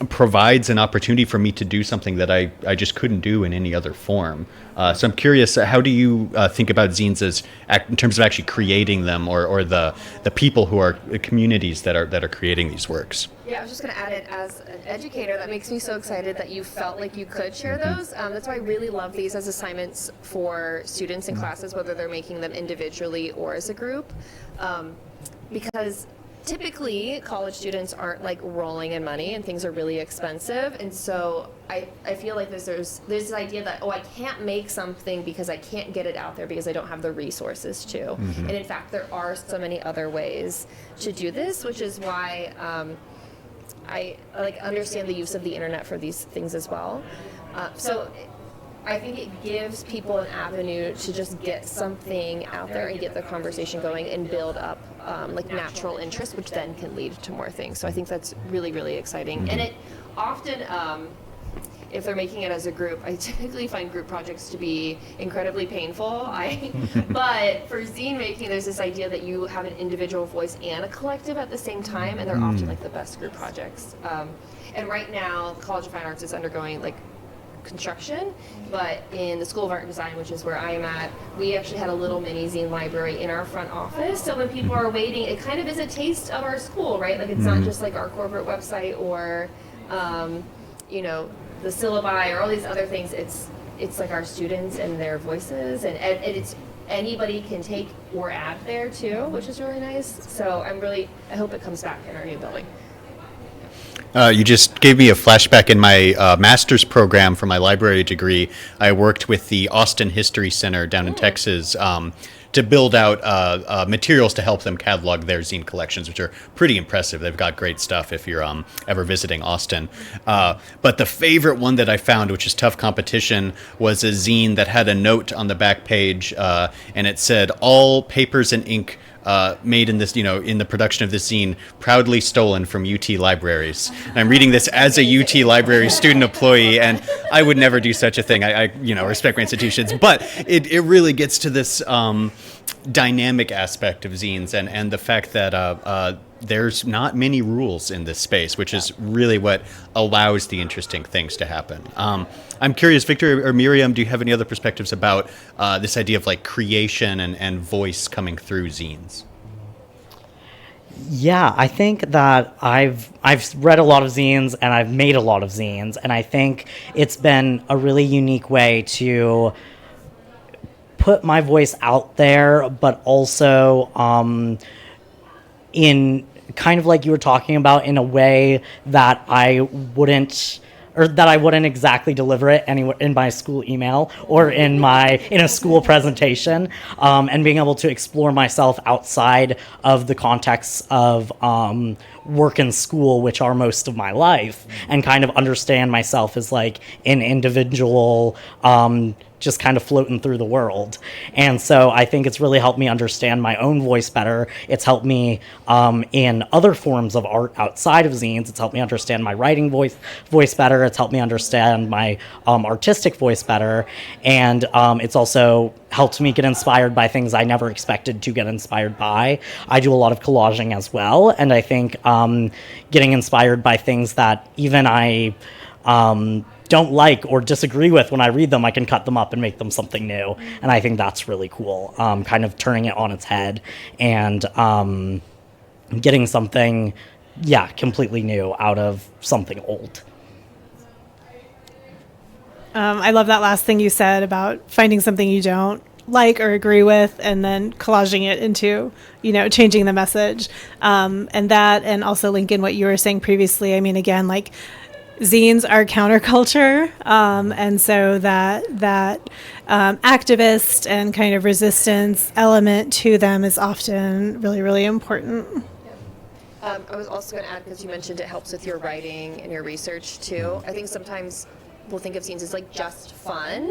provides an opportunity for me to do something that I just couldn't do in any other form. So I'm curious, how do you think about zines in terms of actually creating them, or the people who are communities that are creating these works? Yeah, I was just going to add it as an educator. That makes me so excited that you felt like you could share those. That's why I really love these as assignments for students in classes, whether they're making them individually or as a group, because typically college students aren't like rolling in money and things are really expensive, and so I feel like there's this idea that, oh, I can't make something because I can't get it out there because I don't have the resources to. And in fact, there are so many other ways to do this, which is why I like understand the use of the internet for these things as well. So I think it gives people an avenue to just get something out there and get the conversation going and build up like natural interest, which then can lead to more things. So I think that's really, really exciting. And it often, if they're making it as a group, I typically find group projects to be incredibly painful. But for zine making, there's this idea that you have an individual voice and a collective at the same time, and they're often like the best group projects. And right now, College of Fine Arts is undergoing like construction, but in the School of Art and Design, which is where I'm at, we actually had a little mini zine library in our front office. So when people are waiting, it kind of is a taste of our school, right? Like it's not just like our corporate website or, you know, the syllabi or all these other things. It's like our students and their voices, and it's anybody can take or add there too, which is really nice. So I hope it comes back in our new building. You just gave me a flashback. In my master's program for my library degree, I worked with the Austin History Center down in Texas to build out materials to help them catalog their zine collections, which are pretty impressive. They've got great stuff if you're ever visiting Austin. But the favorite one that I found, which is tough competition, was a zine that had a note on the back page, and it said, "All papers and ink made in this, in the production of this zine, proudly stolen from UT libraries." And I'm reading this as a UT library student employee, and I would never do such a thing. I respect my institutions, but it really gets to this dynamic aspect of zines and the fact that there's not many rules in this space, which is really what allows the interesting things to happen. I'm curious, Victor or Miriam, do you have any other perspectives about this idea of like creation and voice coming through zines? Yeah, I think that I've read a lot of zines and I've made a lot of zines, and I think it's been a really unique way to put my voice out there, but also in kind of like you were talking about, in a way that I wouldn't exactly deliver it anywhere in my school email or in a school presentation, and being able to explore myself outside of the context of work and school, which are most of my life, and kind of understand myself as like an individual, just kind of floating through the world. And so I think it's really helped me understand my own voice better. It's helped me in other forms of art outside of zines. It's helped me understand my writing voice better. It's helped me understand my artistic voice better. And it's also helped me get inspired by things I never expected to get inspired by. I do a lot of collaging as well, and I think getting inspired by things that even I don't like or disagree with, when I read them, I can cut them up and make them something new. And I think that's really cool, kind of turning it on its head and getting something, completely new out of something old. I love that last thing you said about finding something you don't like or agree with and then collaging it into, changing the message. And also link in what you were saying previously. I mean, again, like, zines are counterculture, and so that activist and kind of resistance element to them is often really, really important. I was also going to add, because you mentioned it helps with your writing and your research too. I think sometimes we'll think of zines as like just fun,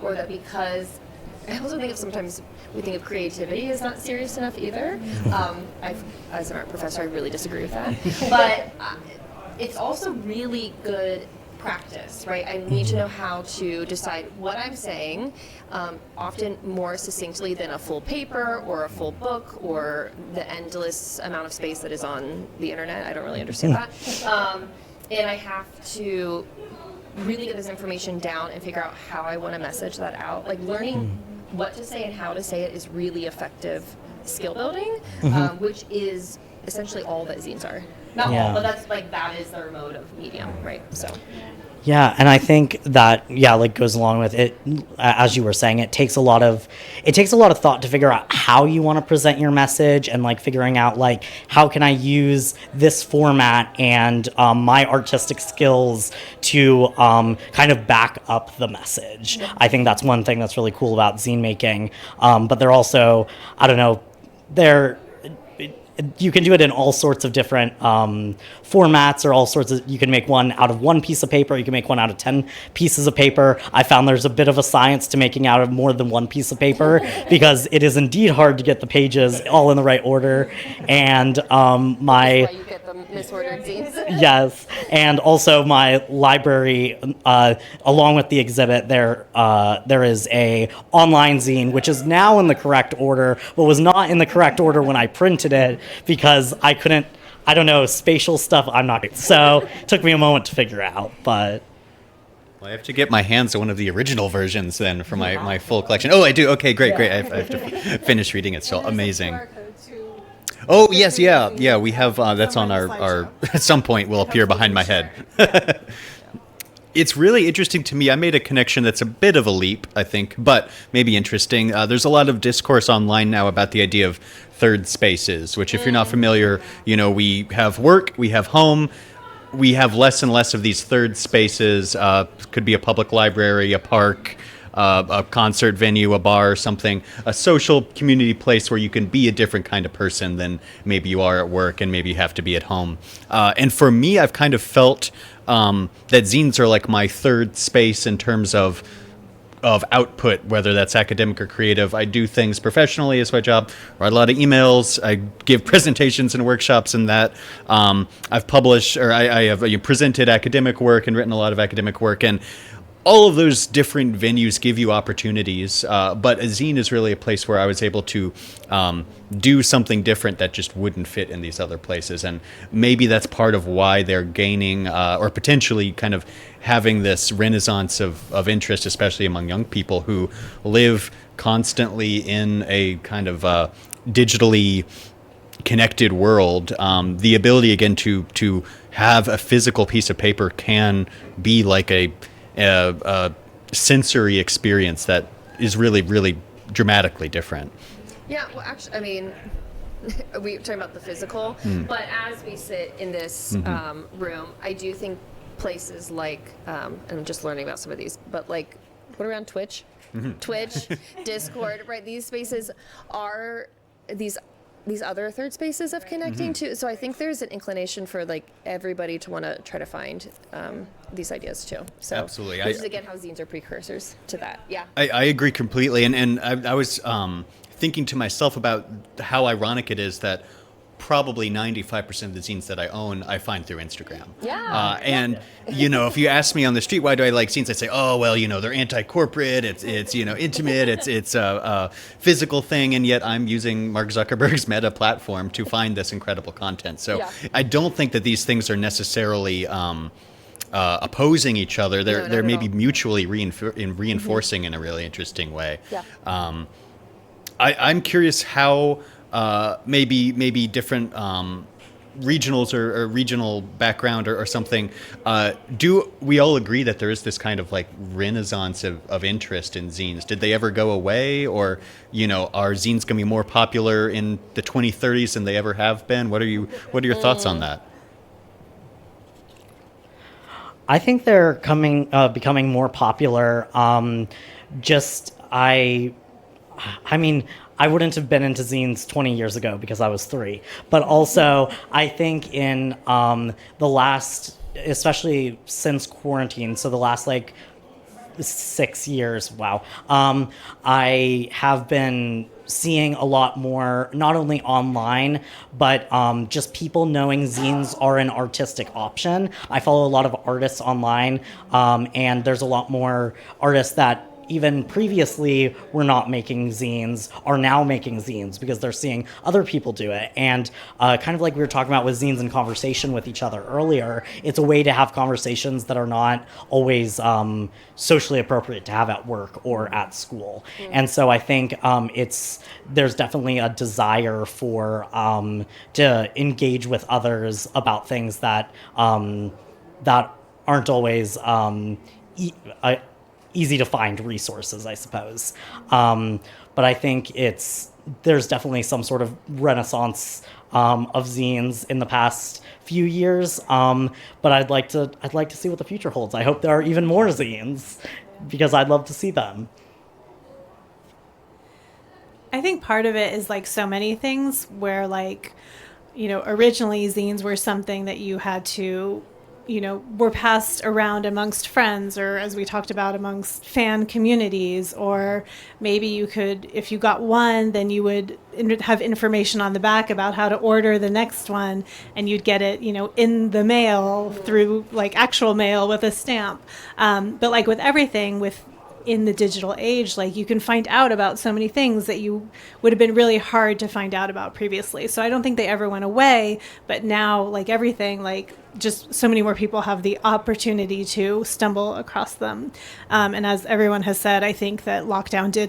or that because I also think sometimes we think of creativity as not serious enough either. As an art professor, I really disagree with that, but. It's also really good practice, right? I need to know how to decide what I'm saying, often more succinctly than a full paper or a full book or the endless amount of space that is on the internet. I don't really understand that. And I have to really get this information down and figure out how I want to message that out. Like, learning what to say and how to say it is really effective skill building, which is essentially all that zines are. Not Yeah. all, but that's like, that is their mode of medium, right? So. Yeah, and I think that like goes along with it. As you were saying, it takes a lot of thought to figure out how you want to present your message, and like figuring out like how can I use this format and my artistic skills to kind of back up the message. I think that's one thing that's really cool about zine making. But they're also, I don't know, you can do it in all sorts of different formats, or all sorts of, you can make one out of one piece of paper, you can make one out of 10 pieces of paper. I found there's a bit of a science to making out of more than one piece of paper, because it is indeed hard to get the pages all in the right order. And That's why you get the misordered zines. yes, and also my library, along with the exhibit, there is a online zine which is now in the correct order, but was not in the correct order when I printed it, because I couldn't, I don't know, spatial stuff, I'm not, so it took me a moment to figure out, but... Well, I have to get my hands on one of the original versions then for my full collection. Oh, I do? Okay, great. I have to finish reading it still. Amazing. Oh, yes, yeah, we have, that's on our at some point will appear behind my head. It's really interesting to me. I made a connection that's a bit of a leap, I think, but maybe interesting. There's a lot of discourse online now about the idea of third spaces, which, if you're not familiar, we have work, we have home, we have less and less of these third spaces. Could be a public library, a park, a concert venue, a bar, or something, a social community place where you can be a different kind of person than maybe you are at work, and maybe you have to be at home. And for me, I've kind of felt that zines are like my third space in terms of output, whether that's academic or creative. I do things professionally as my job, write a lot of emails, I give presentations and workshops, and that I've published, or I have presented academic work and written a lot of academic work, and all of those different venues give you opportunities, but a zine is really a place where I was able to do something different that just wouldn't fit in these other places. And maybe that's part of why they're gaining, or potentially kind of having this renaissance of interest, especially among young people who live constantly in a kind of digitally connected world. The ability, again, to have a physical piece of paper can be like a sensory experience that is really, really dramatically different. Yeah, well, actually, I mean, we were talking about the physical, but as we sit in this room, I do think places like, and I'm just learning about some of these, but like, what around Twitch? Twitch, Discord, right? These spaces are these other third spaces of connecting to. So I think there's an inclination for like everybody to want to try to find these ideas too. So Absolutely. Which is again how zines are precursors to that. Yeah. I agree completely. And I was thinking to myself about how ironic it is that probably 95% of the zines that I own, I find through Instagram. Yeah. And, if you ask me on the street, why do I like zines? I say, oh, well, they're anti-corporate, it's intimate, it's a physical thing, and yet I'm using Mark Zuckerberg's Meta platform to find this incredible content. So Yeah. I don't think that these things are necessarily opposing each other. They're not maybe at all. mutually reinforcing in a really interesting way. Yeah. I'm curious how maybe different regionals or regional background or something. Do we all agree that there is this kind of like renaissance of interest in zines? Did they ever go away, or are zines going to be more popular in the 2030s than they ever have been? What are your thoughts on that? I think they're becoming more popular. I mean, I wouldn't have been into zines 20 years ago because I was 3. But also, I think in the last, especially since quarantine, so the last like 6 years, wow, I have been seeing a lot more, not only online, but just people knowing zines are an artistic option. I follow a lot of artists online, and there's a lot more artists that even previously were not making zines are now making zines because they're seeing other people do it. And kind of like we were talking about with zines in conversation with each other earlier, it's a way to have conversations that are not always socially appropriate to have at work or at school. And so I think there's definitely a desire for to engage with others about things that that aren't always easy to find resources, I suppose. But I think there's definitely some sort of renaissance of zines in the past few years. But I'd like to see what the future holds. I hope there are even more zines because I'd love to see them. I think part of it is like so many things where originally zines were something that you had to, were passed around amongst friends, or as we talked about, amongst fan communities, or maybe you could, if you got one, then you would have information on the back about how to order the next one, and you'd get it, in the mail through actual mail with a stamp. But with everything in the digital age, you can find out about so many things that you would have been really hard to find out about previously. So I don't think they ever went away, but now everything, just so many more people have the opportunity to stumble across them. And as everyone has said, I think that lockdown did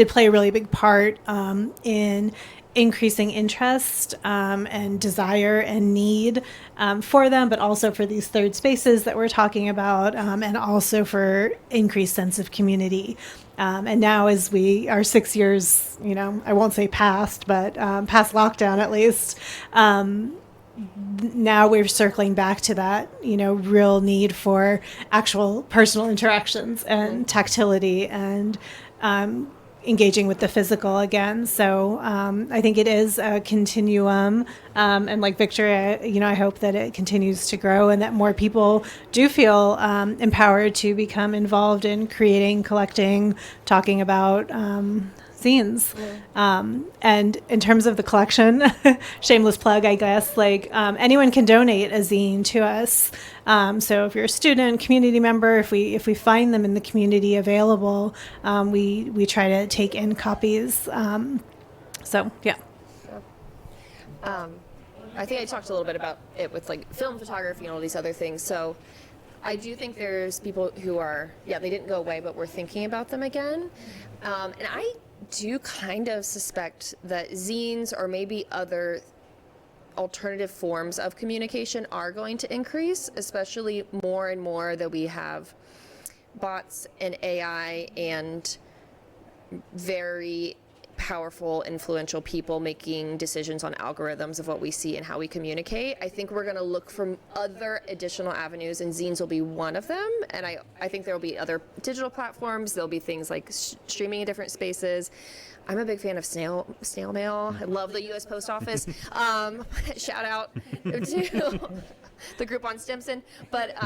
play a really big part in increasing interest and desire and need for them, but also for these third spaces that we're talking about, and also for increased sense of community. And now as we are 6 years, I won't say past, but past lockdown at least, now we're circling back to that, real need for actual personal interactions and tactility and engaging with the physical again. So I think it is a continuum. And like Victor, I hope that it continues to grow and that more people do feel empowered to become involved in creating, collecting, talking about zines. And in terms of the collection, shameless plug, I guess, anyone can donate a zine to us. So if you're a student, community member, if we find them in the community available, we try to take in copies. So yeah. I think I talked a little bit about it with film photography and all these other things. So I do think there's people who are, they didn't go away, but we're thinking about them again. And I do kind of suspect that zines or maybe other alternative forms of communication are going to increase, especially more and more that we have bots and AI and very powerful, influential people making decisions on algorithms of what we see and how we communicate. I think we're going to look for other additional avenues, and zines will be one of them. And I think there will be other digital platforms. There'll be things like streaming in different spaces. I'm a big fan of snail mail. I love the U.S. Post Office. Shout out to the group on Stimson. But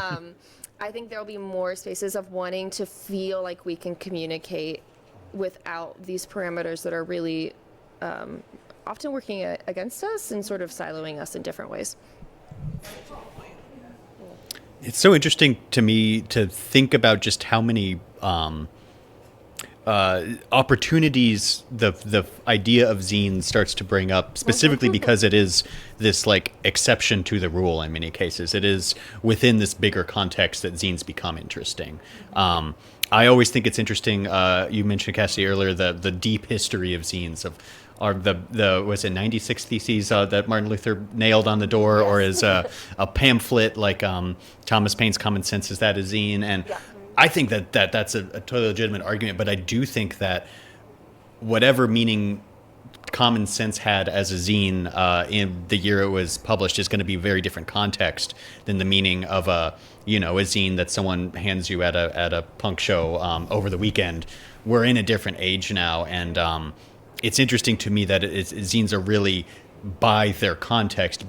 I think there'll be more spaces of wanting to feel like we can communicate without these parameters that are really often working against us and sort of siloing us in different ways. It's so interesting to me to think about just how many opportunities the idea of zine starts to bring up, specifically because it is this exception to the rule in many cases. It is within this bigger context that zines become interesting. I always think it's interesting. You mentioned, Cassidy, earlier the deep history of zines was it 96 Theses that Martin Luther nailed on the door, yes. Or is a pamphlet like Thomas Paine's Common Sense, is that a zine? And I think that's a totally legitimate argument, but I do think that whatever meaning Common Sense had as a zine in the year it was published is going to be a very different context than the meaning of a zine that someone hands you at a punk show over the weekend. We're in a different age now, and it's interesting to me that zines are really, by their context,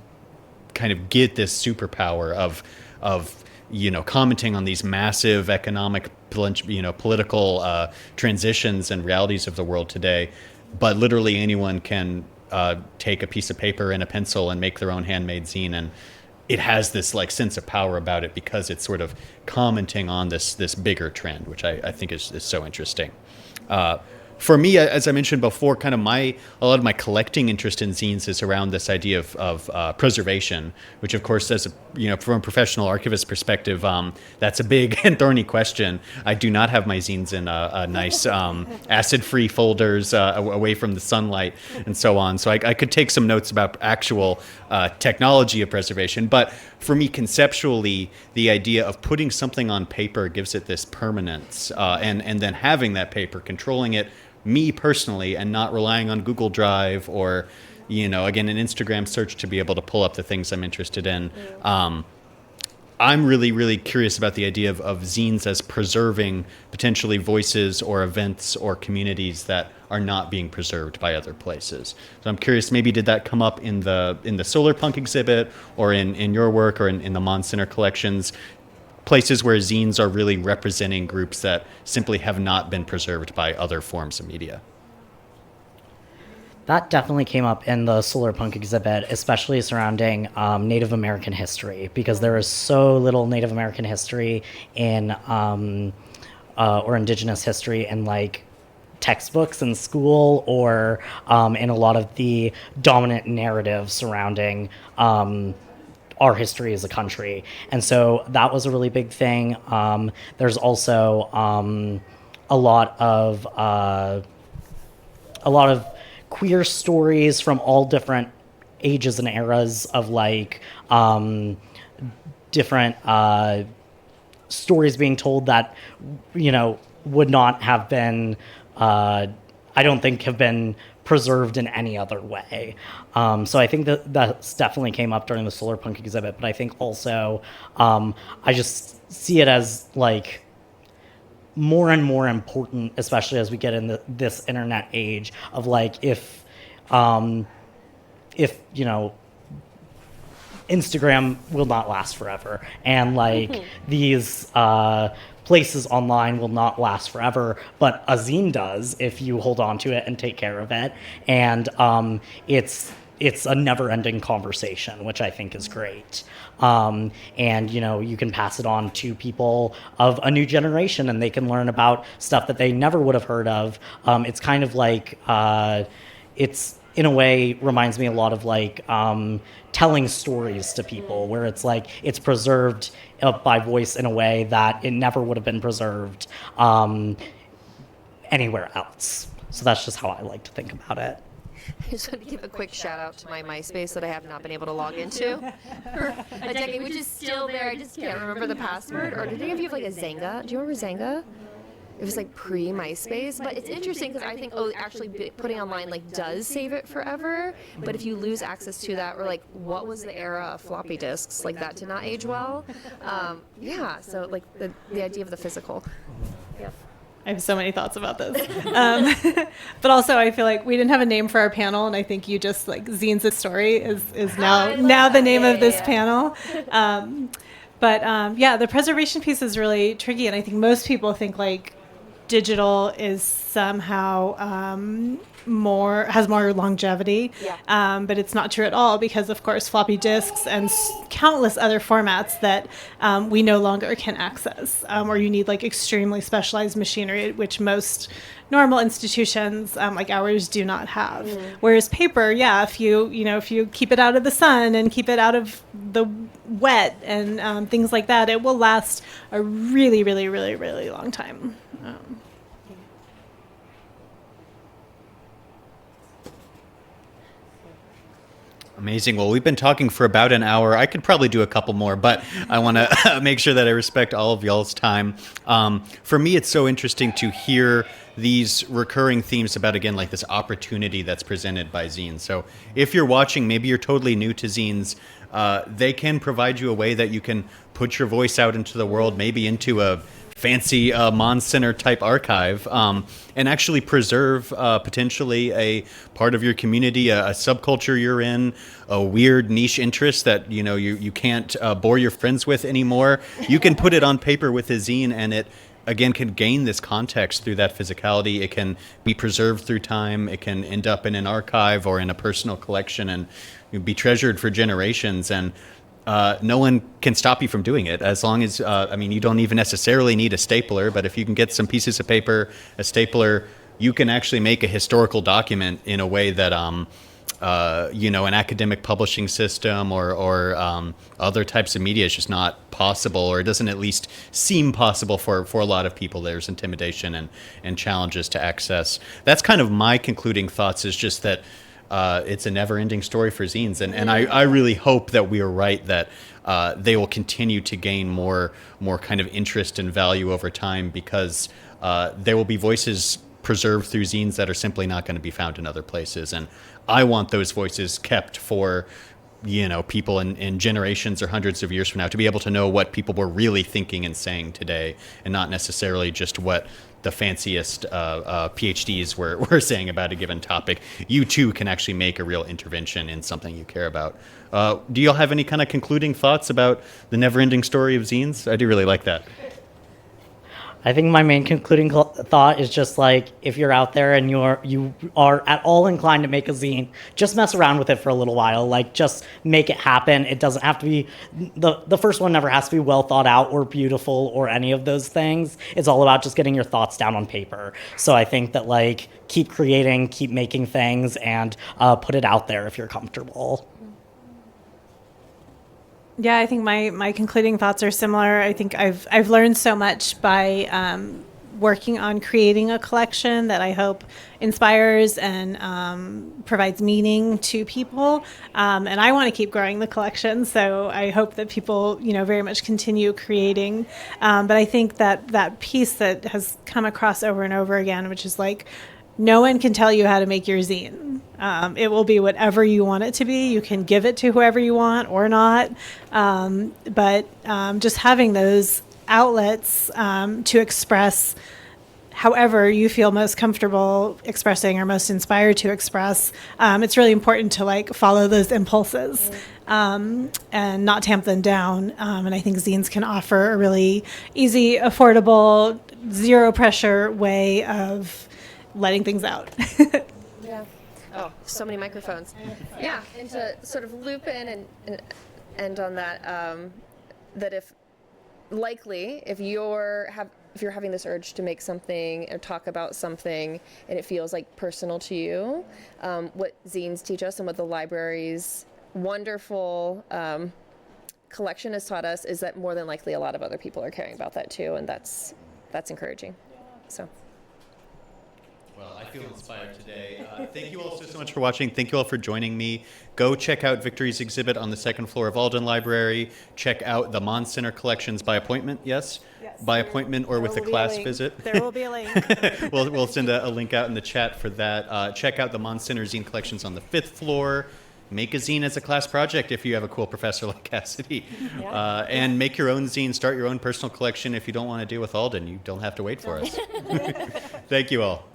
kind of get this superpower of commenting on these massive economic, political transitions and realities of the world today. But literally anyone can take a piece of paper and a pencil and make their own handmade zine. And it has this like sense of power about it because it's sort of commenting on this bigger trend, which I think is so interesting. For me, as I mentioned before, kind of a lot of my collecting interest in zines is around this idea of preservation, which of course, from a professional archivist perspective, that's a big and thorny question. I do not have my zines in a nice acid-free folders away from the sunlight and so on. So I could take some notes about actual technology of preservation, but for me, conceptually, the idea of putting something on paper gives it this permanence, and then having that paper, controlling it, me personally, and not relying on Google Drive or, again, an Instagram search to be able to pull up the things I'm interested in. I'm really, really curious about the idea of zines as preserving potentially voices or events or communities that are not being preserved by other places. So I'm curious, maybe did that come up in the Solar Punk exhibit or in your work or in the Mon Center collections? Places where zines are really representing groups that simply have not been preserved by other forms of media. That definitely came up in the Solar Punk exhibit, especially surrounding Native American history, because there is so little Native American history in or Indigenous history in like textbooks in school or in a lot of the dominant narratives surrounding our history as a country. And so that was a really big thing. There's also a lot of queer stories from all different ages and eras of like different stories being told that, would not have been, I don't think have been preserved in any other way. So I think that definitely came up during the Solar Punk exhibit, but I think also I just see it as like more and more important, especially as we get in this internet age of like if Instagram will not last forever, and like these places online will not last forever, but a zine does if you hold on to it and take care of it. And it's a never-ending conversation, which I think is great. And you can pass it on to people of a new generation, and they can learn about stuff that they never would have heard of. It's kind of like it's in a way reminds me a lot of like telling stories to people, where it's like it's preserved by voice in a way that it never would have been preserved anywhere else. So that's just how I like to think about it. I just want to give a quick shout out to my MySpace that I have not been able to log into for a decade, which is still there. I just can't remember the password. Or did any of you have like a Zanga? Do you remember Zanga? It was like pre-MySpace, but it's interesting because I think actually putting online like does save it forever. But if you lose access to that, or like what was the era of floppy disks, like that did not age well. So like the idea of the physical. Yeah. I have so many thoughts about this. But also I feel like we didn't have a name for our panel, and I think you just like Zines' story is now the name of this panel. But the preservation piece is really tricky, and I think most people think like digital is somehow has more longevity, but it's not true at all, because of course floppy disks and countless other formats that we no longer can access, or you need like extremely specialized machinery, which most normal institutions like ours do not have. Whereas paper, if you keep it out of the sun and keep it out of the wet and things like that, it will last a really, really, really, really long time. Amazing. Well, we've been talking for about an hour. I could probably do a couple more, but I want to make sure that I respect all of y'all's time. For me, it's so interesting to hear these recurring themes about, again, like this opportunity that's presented by zines. So if you're watching, maybe you're totally new to zines, they can provide you a way that you can put your voice out into the world, maybe into a fancy Mon Center type archive, and actually preserve potentially a part of your community, a subculture you're in, a weird niche interest that you can't bore your friends with anymore. You can put it on paper with a zine, and it again can gain this context through that physicality. It can be preserved through time. It can end up in an archive or in a personal collection and be treasured for generations. And no one can stop you from doing it as long as, I mean, you don't even necessarily need a stapler, but if you can get some pieces of paper, a stapler, you can actually make a historical document in a way that, an academic publishing system or other types of media is just not possible, or it doesn't at least seem possible for a lot of people. There's intimidation and challenges to access. That's kind of my concluding thoughts, is just that it's a never-ending story for zines, and I really hope that we are right, that they will continue to gain more kind of interest and value over time, because there will be voices preserved through zines that are simply not going to be found in other places. And I want those voices kept for, people in generations or hundreds of years from now, to be able to know what people were really thinking and saying today, and not necessarily just what the fanciest PhDs were saying about a given topic. You too can actually make a real intervention in something you care about. Do you all have any kind of concluding thoughts about the never-ending story of zines? I do really like that. I think my main concluding thought is just like, if you're out there and you are at all inclined to make a zine, just mess around with it for a little while. Like, just make it happen. It doesn't have to be, the first one never has to be well thought out or beautiful or any of those things. It's all about just getting your thoughts down on paper. So I think that, like, keep creating, keep making things, and put it out there if you're comfortable. Yeah, I think my concluding thoughts are similar. I think I've learned so much by working on creating a collection that I hope inspires and provides meaning to people. And I want to keep growing the collection, so I hope that people, very much continue creating. But I think that piece that has come across over and over again, which is like, no one can tell you how to make your zine. It will be whatever you want it to be. You can give it to whoever you want or not. But just having those outlets to express however you feel most comfortable expressing or most inspired to express, it's really important to, like, follow those impulses and not tamp them down. And I think zines can offer a really easy, affordable, zero pressure way of letting things out. Yeah. Oh, so many microphones. Yeah, and to sort of loop in and end on that, that if you're having this urge to make something or talk about something, and it feels like personal to you, what zines teach us and what the library's wonderful collection has taught us is that more than likely a lot of other people are caring about that too, and that's encouraging. So. Well, I feel inspired today. Thank you all so much for watching. Thank you all for joining me. Go check out Victory's exhibit on the second floor of Alden Library. Check out the Mon Center collections by appointment, yes? Yes. By appointment or with a class visit. There will be a link. We'll send a link out in the chat for that. Check out the Mon Center zine collections on the 5th floor. Make a zine as a class project if you have a cool professor like Cassidy. Yeah. And make your own zine. Start your own personal collection. If you don't want to deal with Alden, you don't have to wait for us. Thank you all.